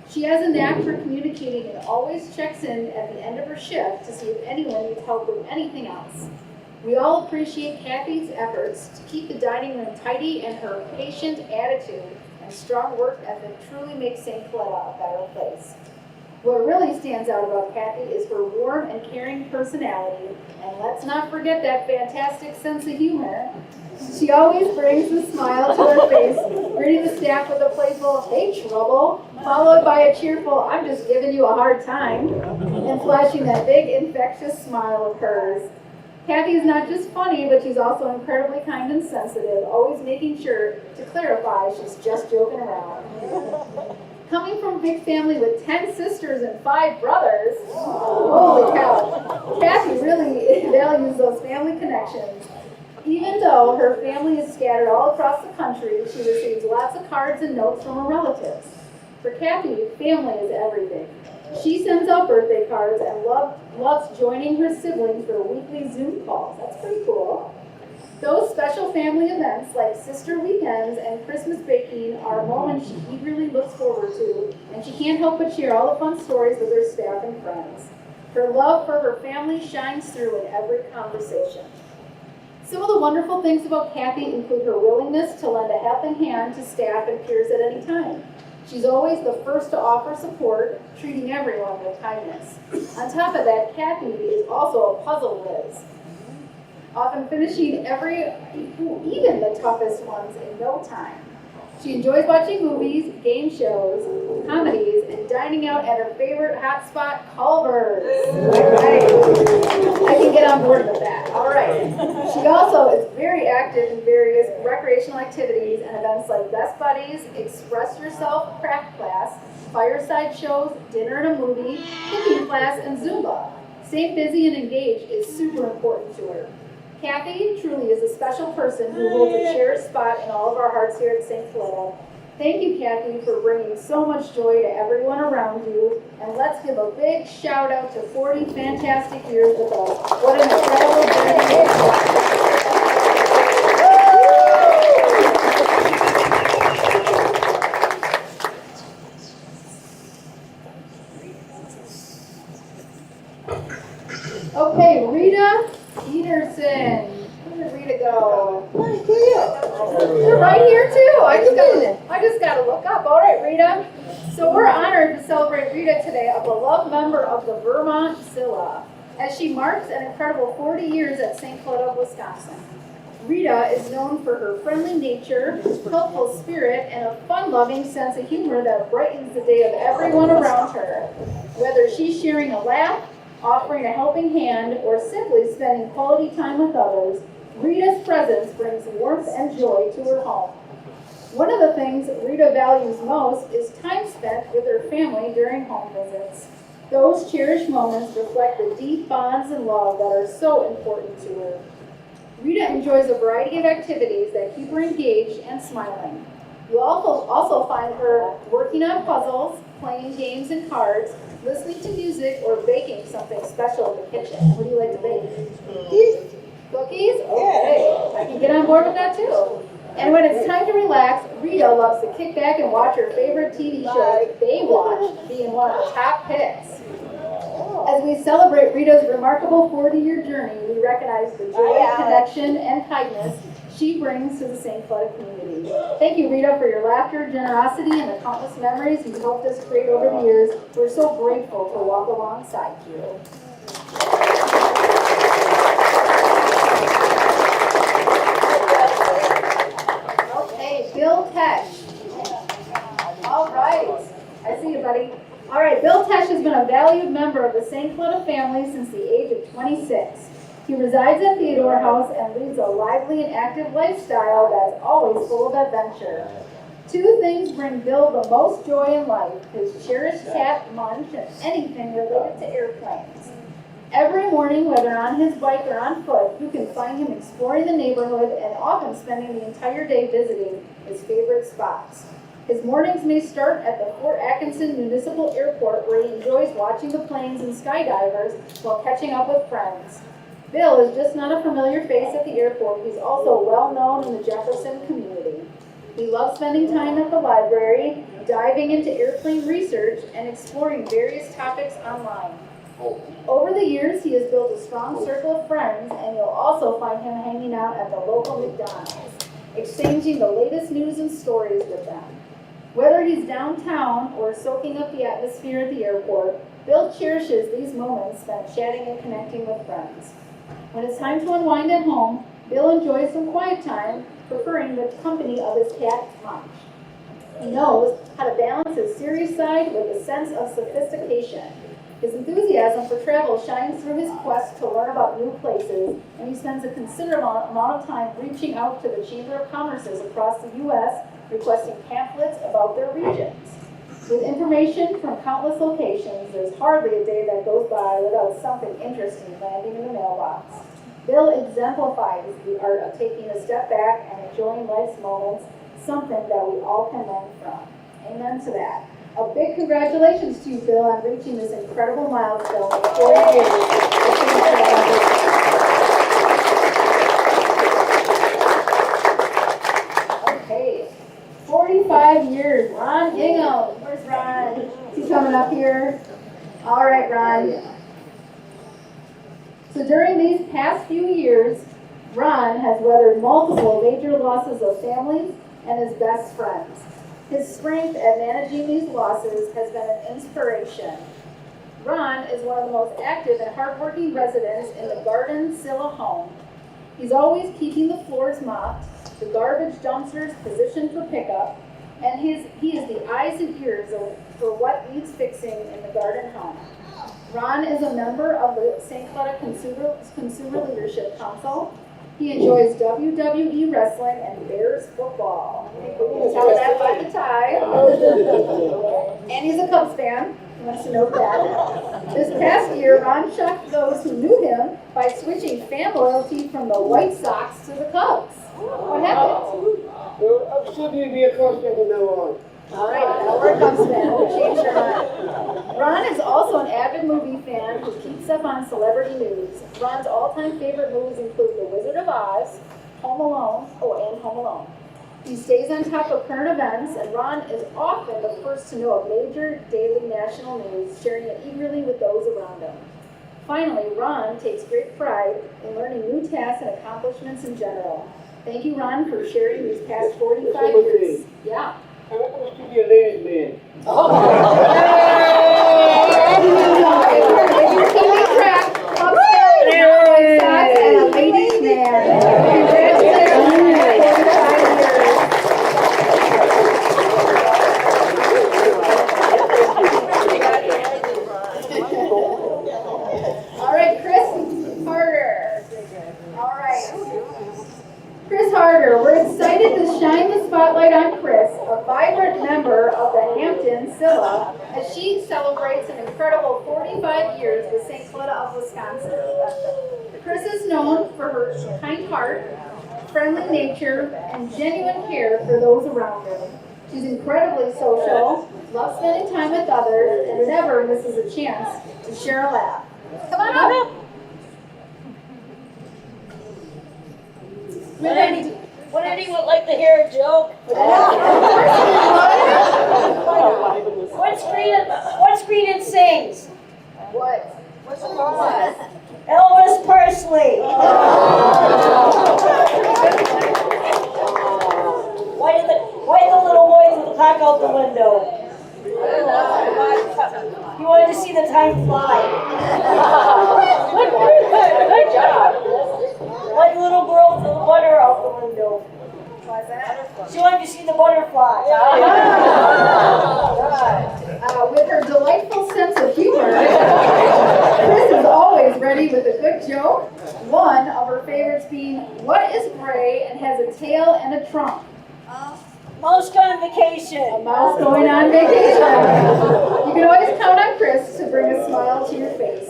She has a knack for communicating and always checks in at the end of her shift to see if anyone needs help with anything else. We all appreciate Kathy's efforts to keep the dining room tidy, and her patient attitude and strong work ethic truly makes St. Cloud a better place. What really stands out about Kathy is her warm and caring personality, and let's not forget that fantastic sense of humor. She always brings a smile to her face, greeting the staff with a playful, "Hey, trouble," followed by a cheerful, "I'm just giving you a hard time," and flashing that big, infectious smile of hers. Kathy is not just funny, but she's also incredibly kind and sensitive, always making sure to clarify she's just joking around. Coming from a big family with 10 sisters and 5 brothers, holy cow, Kathy really values those family connections. Even though her family is scattered all across the country, she receives lots of cards and notes from her relatives. For Kathy, family is everything. She sends out birthday cards and loves joining her siblings for weekly Zoom calls. That's pretty cool. Those special family events like sister weekends and Christmas baking are moments she eagerly looks forward to, and she can't help but share all the fun stories with her staff and friends. Her love for her family shines through in every conversation. Some of the wonderful things about Kathy include her willingness to lend a helping hand to staff and peers at any time. She's always the first to offer support, treating everyone with kindness. On top of that, Kathy is also a puzzle whiz, often finishing even the toughest ones in no time. She enjoys watching movies, game shows, comedies, and dining out at her favorite hotspot, Culver's. All right. I can get on board with that. All right. She also is very active in various recreational activities and events like Best Buddies, Express Yourself craft class, fireside shows, dinner and a movie, cooking class, and Zumba. Staying busy and engaged is super important to her. Kathy truly is a special person who holds a cherished spot in all of our hearts here at St. Coletta. Thank you, Kathy, for bringing so much joy to everyone around you. And let's give a big shout out to 40 fantastic years with us. What an incredible journey. Okay, Rita Peterson. Where did Rita go? You're right here too. I just gotta look up. All right, Rita. So we're honored to celebrate Rita today, a beloved member of the Vermont Zilla, as she marks an incredible 40 years at St. Coletta, Wisconsin. Rita is known for her friendly nature, helpful spirit, and a fun-loving sense of humor that brightens the day of everyone around her. Whether she's sharing a laugh, offering a helping hand, or simply spending quality time with others, Rita's presence brings warmth and joy to her home. One of the things Rita values most is time spent with her family during home visits. Those cherished moments reflect the deep bonds and love that are so important to her. Rita enjoys a variety of activities that keep her engaged and smiling. You'll also find her working on puzzles, playing games and cards, listening to music, or baking something special in the kitchen. What do you like to bake? Cookies? Okay. I can get on board with that too. And when it's time to relax, Rita loves to kick back and watch her favorite TV show, Baywatch, being one of the top picks. As we celebrate Rita's remarkable 40-year journey, we recognize the joy, connection, and kindness she brings to the St. Coletta community. Thank you, Rita, for your laughter, generosity, and the countless memories you've helped us create over the years. We're so grateful to walk alongside you. Okay, Bill Tesh. All right. I see you, buddy. All right, Bill Tesh has been a valued member of the St. Coletta family since the age of 26. He resides at Theodore House and leads a lively and active lifestyle that's always full of adventure. Two things bring Bill the most joy in life: his cherished cat, Munch, and anything related to airplanes. Every morning, whether on his bike or on foot, you can find him exploring the neighborhood and often spending the entire day visiting his favorite spots. His mornings may start at the Fort Atkinson Municipal Airport, where he enjoys watching the planes and skydivers while catching up with friends. Bill is just not a familiar face at the airport. He's also well known in the Jefferson community. He loves spending time at the library, diving into airplane research, and exploring various topics online. Over the years, he has built a strong circle of friends, and you'll also find him hanging out at the local McDonald's, exchanging the latest news and stories with them. Whether he's downtown or soaking up the atmosphere at the airport, Bill cherishes these moments spent chatting and connecting with friends. When it's time to unwind at home, Bill enjoys some quiet time, preferring the company of his cat, Munch. He knows how to balance his serious side with a sense of sophistication. His enthusiasm for travel shines through his quest to learn about new places, and he spends a considerable amount of time reaching out to the Chamber of Commerces across the U.S., requesting pamphlets about their regions. With information from countless locations, there's hardly a day that goes by without something interesting landing in the mailbox. Bill exemplifies the art of taking a step back and enjoying life's moments, something that we all can learn from. Amen to that. A big congratulations to you, Bill, on reaching this incredible milestone of 40 years. Okay, 45 years. Ron Ingham. Where's Ron? Is he coming up here? All right, Ron. So during these past few years, Ron has weathered multiple major losses of families and his best friends. His strength at managing these losses has been an inspiration. Ron is one of the most active and hardworking residents in the Garden Scylla home. He's always keeping the floors mopped, the garbage dumpsters positioned for pickup, and he is the eyes and ears for what needs fixing in the garden home. Ron is a member of the St. Cloud Consumer Leadership Council. He enjoys WWE wrestling and Bears football. You can tell that by the tie. And he's a Cubs fan. He wants to know that. This past year, Ron shocked those who knew him by switching fan loyalty from the White Sox to the Cubs. What happened? I'm still going to be a Cubs fan from now on. All right, now we're a Cubs fan. We'll change your mind. Ron is also an avid movie fan who keeps up on celebrity news. Ron's all-time favorite movies include The Wizard of Oz, Home Alone, and Home Alone. He stays on top of current events, and Ron is often the first to know of major daily national news, sharing it eagerly with those around him. Finally, Ron takes great pride in learning new tasks and accomplishments in general. Thank you, Ron, for sharing these past 45 years. Yeah. I'm supposed to be a ladies' man. If you're keeping track, upstairs, White Sox and a ladies' man. Congratulations on your 45 years. All right, Chris Harder. All right. Chris Harder, we're excited to shine the spotlight on Chris, a vibrant member of the Hampton Scylla, as she celebrates an incredible 45 years with St. Cloud of Wisconsin. Chris is known for her kind heart, friendly nature, and genuine care for those around her. She's incredibly social, loves spending time with others, and never misses a chance to share a laugh. Come on up. Would anyone like to hear a joke? What's greeted sings? What? What's the one? Elvis Presley. Why the little boy threw the cock out the window? He wanted to see the time fly. Good job. Why the little girl threw the butter out the window? Why's that? She wanted to see the butterfly. With her delightful sense of humor, Chris is always ready with a good joke. One of her favorites being, what is gray and has a tail and a trunk? Mouse gone on vacation. A mouse going on vacation. You can always count on Chris to bring a smile to your face.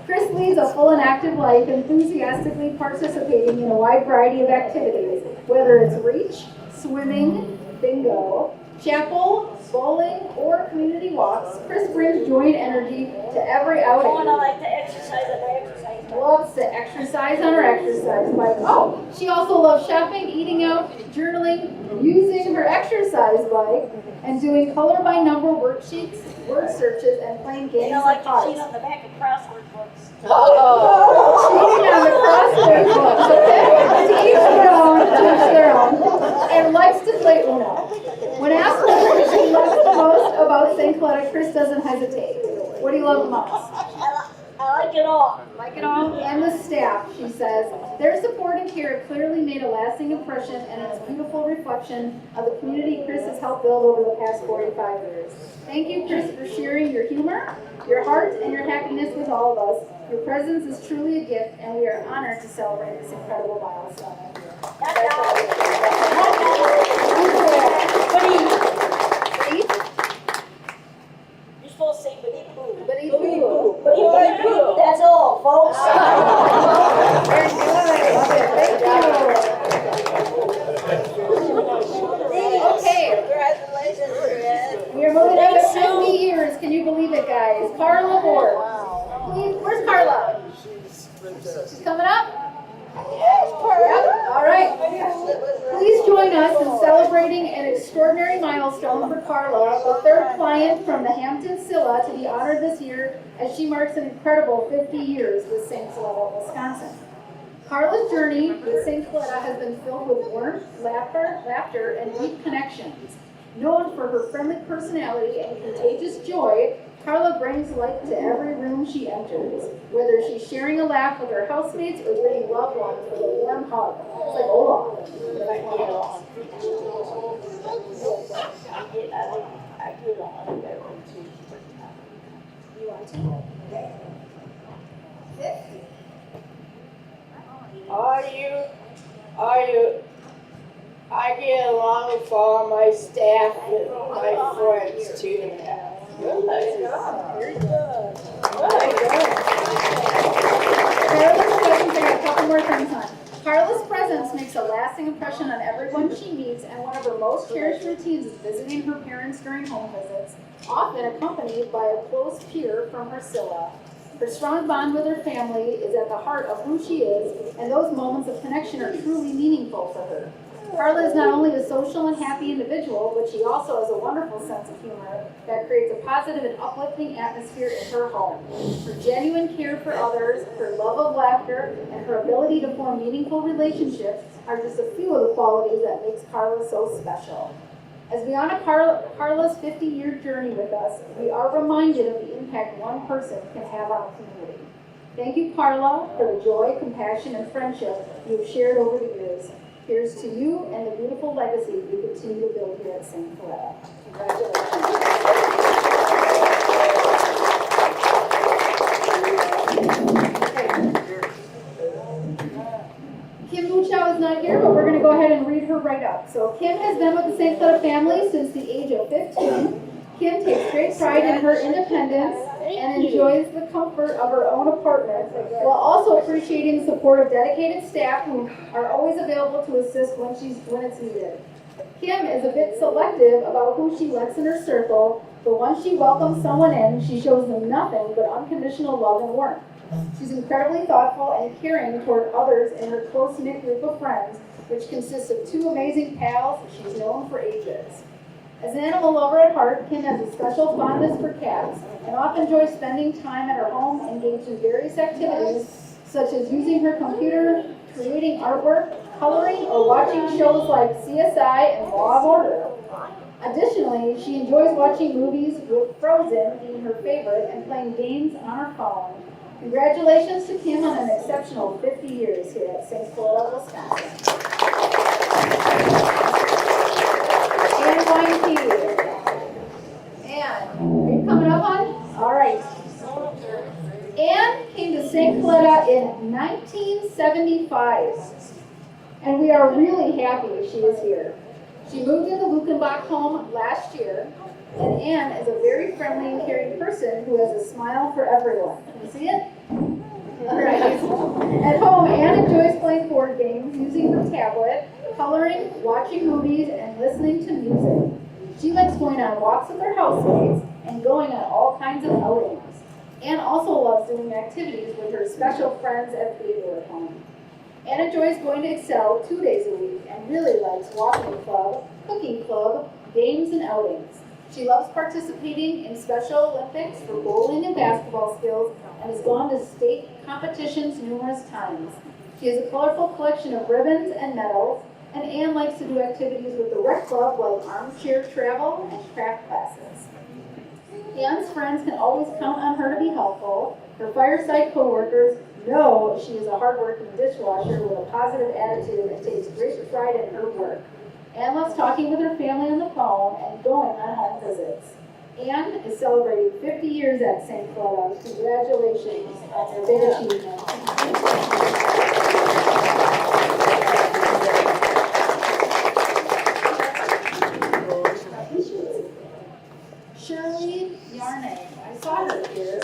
Chris leads a full and active life, enthusiastically participating in a wide variety of activities, whether it's reach, swimming, bingo, chapel, bowling, or community walks. Chris brings joy and energy to every outing. Oh, and I like to exercise on my exercise bike. Loves to exercise on her exercise bike. Oh, she also loves shopping, eating out, journaling, using her exercise bike, and doing color by number worksheets, word searches, and playing games And I like of to cards. cheat on the back of crossword books. Cheating on the crossword books. Okay, to each their own, to each their own, and likes to play Uno. When asked what she loves the most about St. Cloud, Chris doesn't hesitate. What do you love the most? I like it all. Like it all? And the staff, she says. Their support and care have clearly made a lasting impression, and it's a beautiful reflection of the community Chris has helped build over the past 45 years. Thank you, Chris, for sharing your humor, your heart, and your happiness with all of us. Your presence is truly a gift, and we are honored to celebrate this incredible milestone. You're supposed to say "Biddy boo." Biddy boo. Biddy boo. That's all, folks. Very good. Thank you. Okay. Congratulations, Fred. We are moving up to 50 years. Can you believe it, guys? Carla Moore. Please, where's Carla? She's coming up? Yes, Carla. All right. Please join us in celebrating an extraordinary milestone for Carla, the third client from the Hampton Scylla to be honored this year as she marks an incredible 50 years with St. Cloud, Wisconsin. Carla's journey with St. Cloud has been filled with warmth, laughter, and deep connections. Known for her friendly personality and contagious joy, Carla brings light to every room she enters, whether she's sharing a laugh with her housemates or greeting loved ones with a warm hug. It's like Olaf. You want to? I get along with all my staff and my friends too. Very good. Carla's presence, I got a couple more things on. Carla's presence makes a lasting impression on everyone she meets, and one of her most cherished routines is visiting her parents during home visits, often accompanied by a close peer from Priscilla. Her strong bond with her family is at the heart of who she is, and those moments of connection are truly meaningful for her. Carla is not only a social and happy individual, but she also has a wonderful sense of humor that creates a positive and uplifting atmosphere in her home. Her genuine care for others, her love of laughter, and her ability to form meaningful relationships are just a few of the qualities that makes Carla so special. As we honor Carla's 50-year journey with us, we are reminded of the impact one person can have on a community. Thank you, Carla, for the joy, compassion, and friendship you have shared over the years. Here's to you and the beautiful legacy you continue to build here at St. Coletta. Kim Muchow is not here, but we're going to go ahead and read her write-up. So Kim has been with the St. Coletta family since the age of 15. Kim takes great pride in her independence and enjoys the comfort of her own apartment, while also appreciating the support of dedicated staff who are always available to assist when it's needed. Kim is a bit selective about who she lets in her circle, but once she welcomes someone in, she shows them nothing but unconditional love and warmth. She's incredibly thoughtful and caring toward others in her close-knit group of friends, which consists of two amazing pals she's known for ages. As an animal lover at heart, Kim has a special fondness for cats and often enjoys spending time at her home engaged in various activities such as using her computer, creating artwork, coloring, or watching shows like CSI and Law of Order. Additionally, she enjoys watching movies, with Frozen being her favorite, and playing games on her phone. Congratulations to Kim on an exceptional 50 years here at St. Coletta, Wisconsin. Anne Weinke. Anne, are you coming up on? All right. Anne came to St. Coletta in 1975, and we are really happy she is here. She moved in the Lukenbach home last year, and Anne is a very friendly and caring person who has a smile for everyone. Can you see it? All right. At home, Anne enjoys playing board games, using her tablet, coloring, watching movies, and listening to music. She likes going on walks with her housemates and going on all kinds of outings. Anne also loves doing activities with her special friends at Theodore home. Anne enjoys going to Excel 2 days a week and really likes walking club, cooking club, games, and outings. She loves participating in Special Olympics for bowling and basketball skills and has gone to state competitions numerous times. She has a colorful collection of ribbons and medals, and Anne likes to do activities with the rec club like armchair travel and craft classes. Anne's friends can always count on her to be helpful. Her fireside coworkers know she is a hardworking dishwasher with a positive attitude and takes great pride in her work. Anne loves talking with her family on the phone and going on home visits. Anne is celebrating 50 years at St. Coletta. Congratulations on your big achievement. Shirley Yarnay. I saw her here.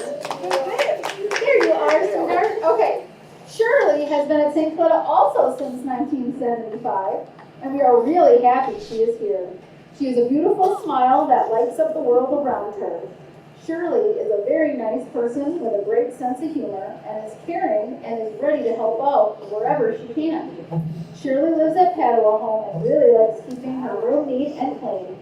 There you are, sweetheart. Okay. Shirley has been at St. Coletta also since 1975, and we are really happy she is here. She has a beautiful smile that lights up the world around her. Shirley is a very nice person with a great sense of humor and is caring and is ready to help out wherever she can. Shirley lives at Padua Home and really likes keeping her room neat and clean.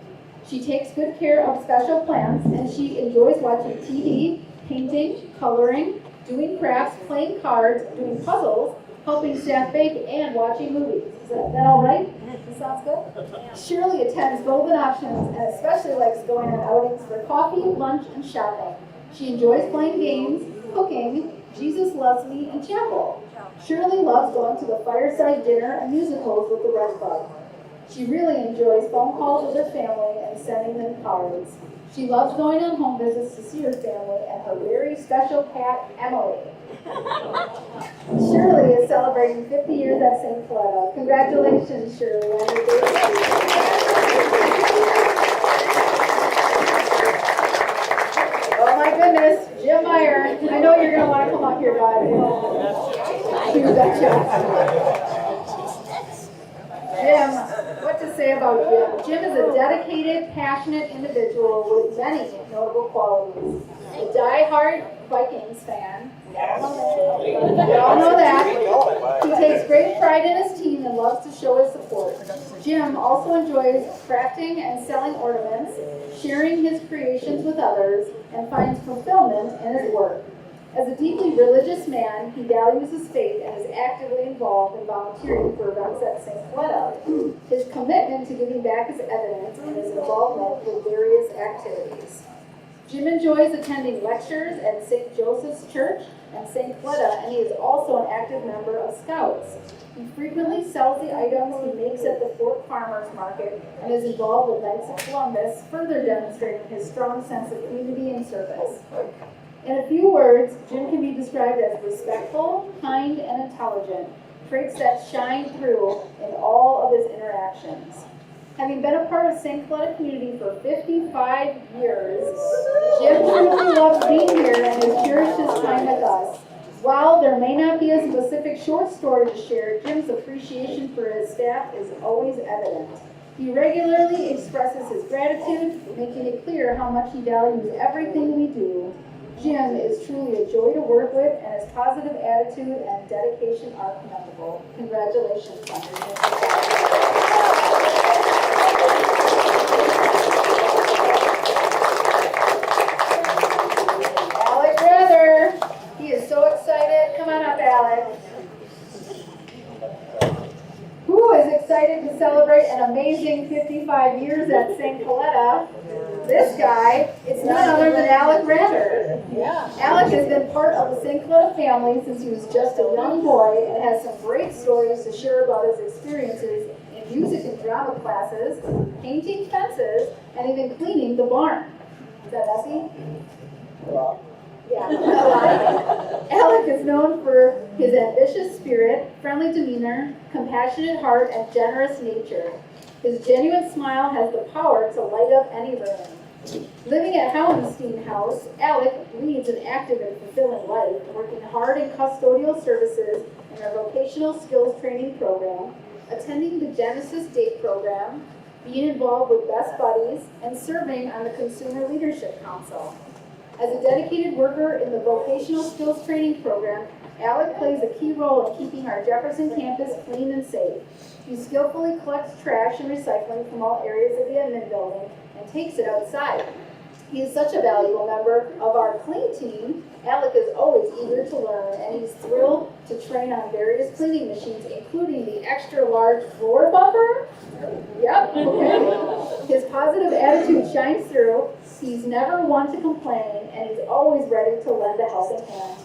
She takes good care of special plants and she enjoys watching TV, painting, coloring, doing crafts, playing cards, doing puzzles, helping staff bake, and watching movies. Is that all right? That sounds good? Shirley attends Golden Options and especially likes going on outings for coffee, lunch, and shopping. She enjoys playing games, cooking, Jesus Loves Me, and chapel. Shirley loves going to the fireside dinner and musicals with the Red Club. She really enjoys phone calls with her family and sending them cards. She loves going on home visits to see her family and her very special cat, Emily. Shirley is celebrating 50 years at St. Coletta. Congratulations, Shirley, on your birthday. Oh my goodness, Jim Meyer. I know you're going to want to come up here, bud. You betcha. Jim, what to say about Jim? Jim is a dedicated, passionate individual with many notable qualities. A die-hard Vikings fan. We all know that. He takes great pride in his team and loves to show his support. Jim also enjoys crafting and selling ornaments, sharing his creations with others, and finds fulfillment in his work. As a deeply religious man, he values his faith and is actively involved in volunteering for events at St. Coletta. His commitment to giving back is evident in his involvement with various activities. Jim enjoys attending lectures at St. Joseph's Church and St. Coletta, and he is also an active member of Scouts. He frequently sells the items he makes at the Fort Farmers Market and is involved with Knights of Columbus, further demonstrating his strong sense of community and service. In a few words, Jim can be described as respectful, kind, and intelligent, traits that shine through in all of his interactions. Having been a part of St. Coletta community for 55 years, Jim truly loves being here and has cherished his time with us. While there may not be a specific short story to share, Jim's appreciation for his staff is always evident. He regularly expresses his gratitude, making it clear how much he values everything we do. Jim is truly a joy to work with, and his positive attitude and dedication are commendable. Congratulations, Dr. Jim. Alec Rather, he is so excited. Come on up, Alec. Who is excited to celebrate an amazing 55 years at St. Coletta? This guy, it's none other than Alec Rather. Alec has been part of the St. Coletta family since he was just a young boy and has some great stories to share about his experiences in music and drama classes, painting fences, and even cleaning the barn. Is that messy? Yeah. Alec is known for his ambitious spirit, friendly demeanor, compassionate heart, and generous nature. His genuine smile has the power to light up any room. Living at Howenstein House, Alec leads an active and fulfilling life, working hard in custodial services in our vocational skills training program, attending the Genesis Date program, being involved with Best Buddies, and serving on the Consumer Leadership Council. As a dedicated worker in the vocational skills training program, Alec plays a key role in keeping our Jefferson campus clean and safe. He skillfully collects trash and recycling from all areas of the admin building and takes it outside. He is such a valuable member of our clean team. Alec is always eager to learn, and he's thrilled to train on various cleaning machines, including the extra large floor buffer. Yep, okay. His positive attitude shines through. He's never one to complain, and he's always ready to lend a helping hand.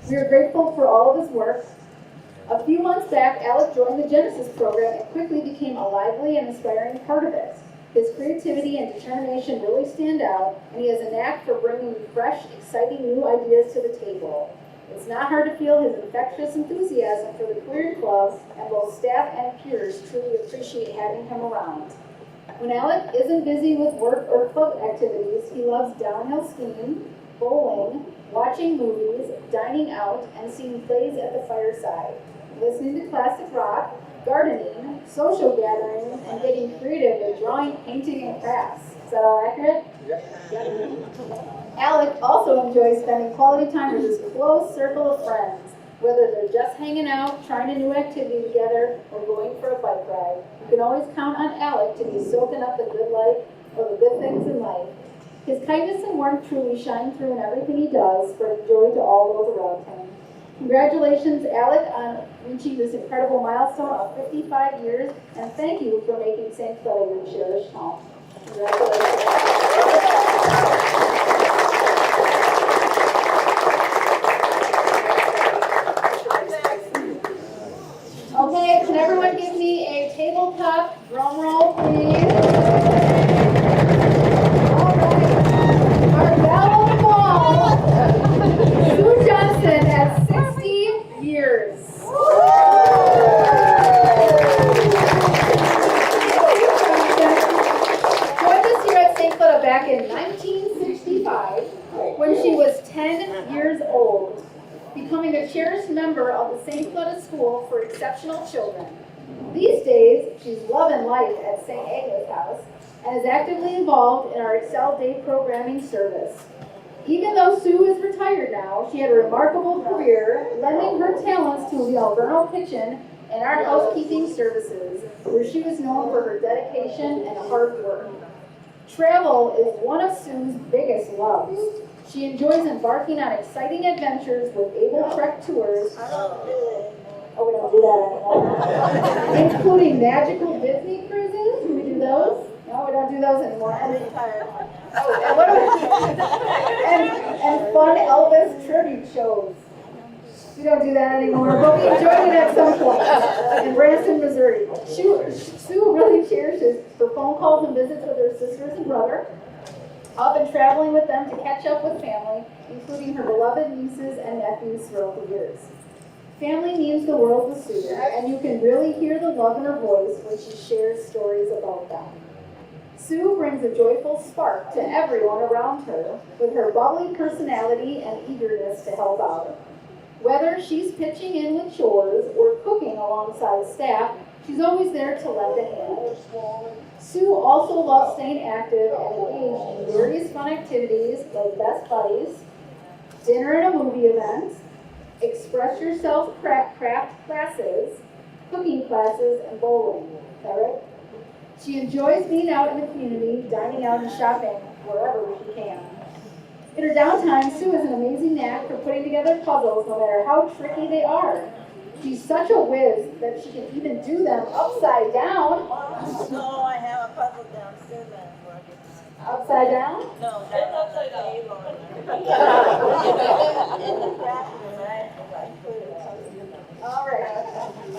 We are grateful for all of his work. A few months back, Alec joined the Genesis program and quickly became a lively and inspiring part of it. His creativity and determination really stand out, and he has a knack for bringing fresh, exciting new ideas to the table. It's not hard to feel his infectious enthusiasm for the Career Club, and both staff and peers truly appreciate having him around. When Alec isn't busy with work or club activities, he loves downhill skiing, bowling, watching movies, dining out, and seeing plays at the fireside, listening to classic rock, gardening, social gatherings, and getting creative with drawing, painting, and crafts. Is that all accurate? Yep. Alec also enjoys spending quality time with his close circle of friends, whether they're just hanging out, trying a new activity together, or going for a bike ride. You can always count on Alec to be soaking up the good life or the good things in life. His kindness and warmth truly shine through in everything he does, bringing joy to all those around him. Congratulations, Alec, on reaching this incredible milestone of 55 years, and thank you for making St. Cloud your cherished home. Congratulations. Okay, can everyone give me a tabletop drum roll, please? All right. Our belle of the ball, Sue Johnson, at 60 years. Joined us here at St. Cloud back in 1965 when she was 10 years old, becoming a cherished member of the St. Cloud School for Exceptional Children. These days, she's loving life at St. Agnes House and is actively involved in our Excel Day programming service. Even though Sue is retired now, she had a remarkable career, lending her talents to the Alverno Kitchen and our housekeeping services, where she was known for her dedication and hard work. Travel is one of Sue's biggest loves. She enjoys embarking on exciting adventures with Able Trek Tours. Oh, we don't do that anymore. Including magical Disney cruises. Do we do those? No, we don't do those anymore. And fun Elvis tribute shows. We don't do that anymore, but we enjoyed it at some point in Branson, Missouri. Sue really cherishes her phone calls and visits with her sisters and brother, often traveling with them to catch up with family, including her beloved nieces and nephews throughout the years. Family means the world to Sue, and you can really hear the love in her voice when she shares stories about them. Sue brings a joyful spark to everyone around her with her bubbly personality and eagerness to help out. Whether she's pitching in with chores or cooking alongside staff, she's always there to lend a hand. Sue also loves staying active and engaged in various fun activities like Best Buddies, dinner and a movie event, Express Yourself craft classes, cooking classes, and bowling. Is that right? She enjoys being out in the community, dining out and shopping wherever she can. In her downtime, Sue has an amazing knack for putting together puzzles no matter how tricky they are. She's such a whiz that she can even do them upside down. No, I have a puzzle downstairs that I'm working on. Upside down? No, that's upside down. In the classroom, right? All right.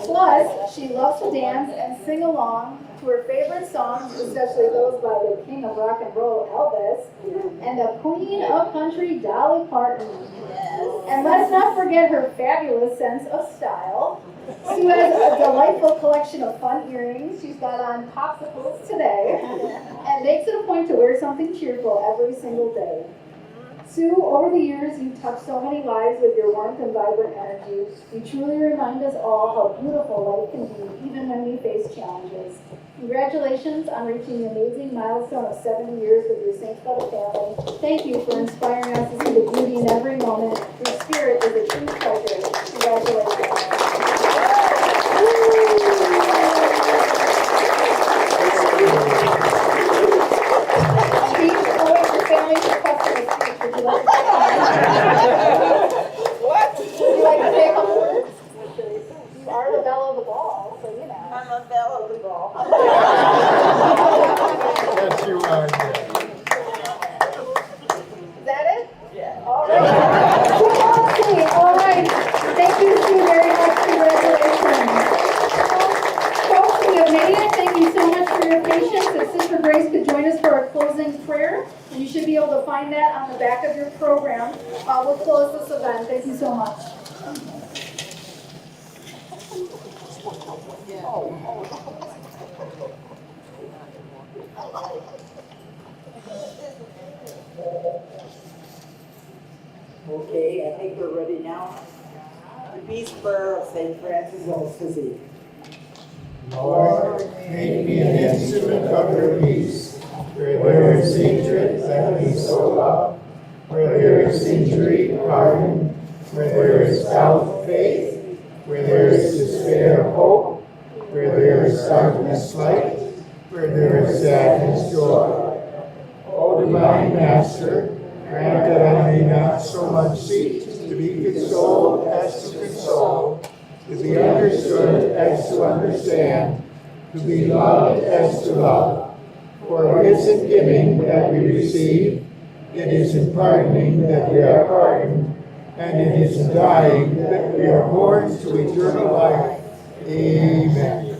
Plus, she loves to dance and sing along to her favorite songs, especially those by the King of Rock and Roll, Elvis, and the Queen of Country, Dolly Parton. And let's not forget her fabulous sense of style. Sue has a delightful collection of fun earrings. She's got on popsicles today and makes it a point to wear something cheerful every single day. Sue, over the years, you've touched so many lives with your warmth and vibrant energy. You truly remind us all how beautiful life can be, even when we face challenges. Congratulations on reaching the amazing milestone of 70 years with your St. Cloud family. Thank you for inspiring us to see the beauty in every moment. Your spirit is a true treasure. Congratulations. Family's requesting a speech. Would you like to say What? Would you like to say a couple words? You are the belle of the ball, so you know. I'm a belle of the ball. Yes, you are. Is that it? Yeah. All right. All right. Thank you, Sue, very much. Congratulations. Folks, we have made it. Thank you so much for your patience. If Sister Grace could join us for our closing prayer. You should be able to find that on the back of your program. We'll close this event. Thank you so much. Okay, I think we're ready now. The Peace Prayer of St. Francis of Assisi. Lord, make me an instrument of your peace. Where there is hatred, let me sow love. Where there is injury, pardon. Where there is doubt, faith. Where there is despair, hope. Where there is darkness, light. Where there is sadness, joy. O divine Master, grant that I may not so much seek to to be consoled as to console, to be understood as to understand, to be loved as to love. For it is in giving that we receive, it is in pardoning that we are pardoned, and it is in dying that we are born to eternal life. Amen.